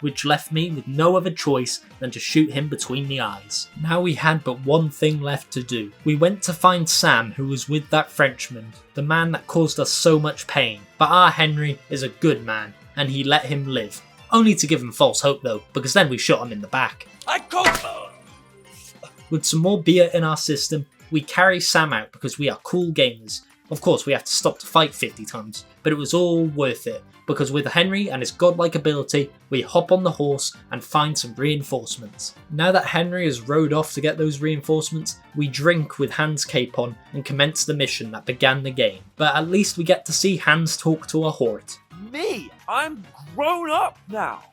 Which left me with no other choice than to shoot him between the eyes. Now we had but one thing left to do. We went to find Sam, who was with that Frenchman, the man that caused us so much pain. But our Henry is a good man, and he let him live. Only to give him false hope though, because then we shot him in the back. With some more beer in our system, we carry Sam out because we are cool gamers. Of course we have to stop to fight 50 times, but it was all worth it, because with Henry and his godlike ability, we hop on the horse and find some reinforcements. Now that Henry has rode off to get those reinforcements, we drink with Hans Capon and commence the mission that began the game. But at least we get to see Hans talk to a hort. Me? I'm grown up now.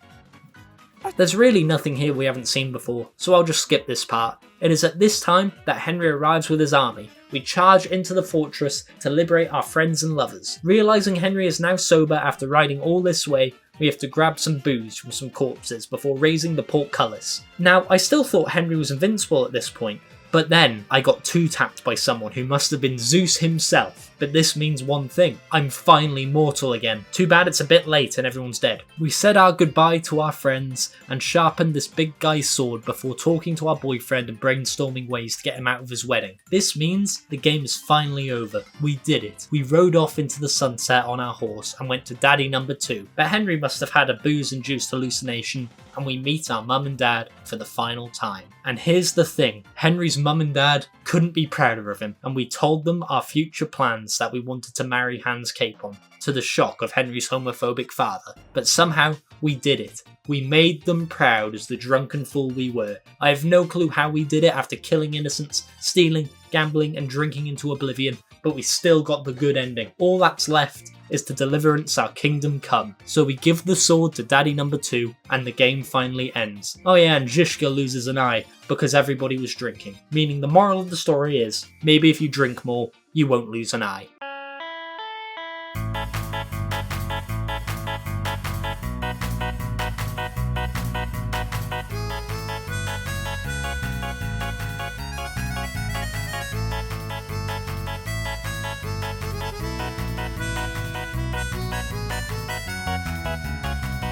There's really nothing here we haven't seen before, so I'll just skip this part. It is at this time that Henry arrives with his army. We charge into the fortress to liberate our friends and lovers. Realising Henry is now sober after riding all this way, we have to grab some booze from some corpses before raising the portcullis. Now, I still thought Henry was invincible at this point, but then I got two-tapped by someone who must have been Zeus himself. But this means one thing, I'm finally mortal again. Too bad it's a bit late and everyone's dead. We said our goodbye to our friends and sharpened this big guy's sword before talking to our boyfriend and brainstorming ways to get him out of his wedding. This means the game is finally over. We did it. We rode off into the sunset on our horse and went to Daddy number 2. But Henry must have had a booze induced hallucination and we meet our mum and dad for the final time. And here's the thing, Henry's mum and dad couldn't be prouder of him, and we told them our future plans that we wanted to marry Hans Capon, to the shock of Henry's homophobic father. But somehow, we did it. We made them proud as the drunken fool we were. I have no clue how we did it after killing innocents, stealing, gambling and drinking into oblivion, but we still got the good ending. All that's left is to Deliverance our kingdom come. So we give the sword to Daddy number 2 and the game finally ends. Oh yeah, and Zizka loses an eye because everybody was drinking. Meaning the moral of the story is, maybe if you drink more, you won't lose an eye.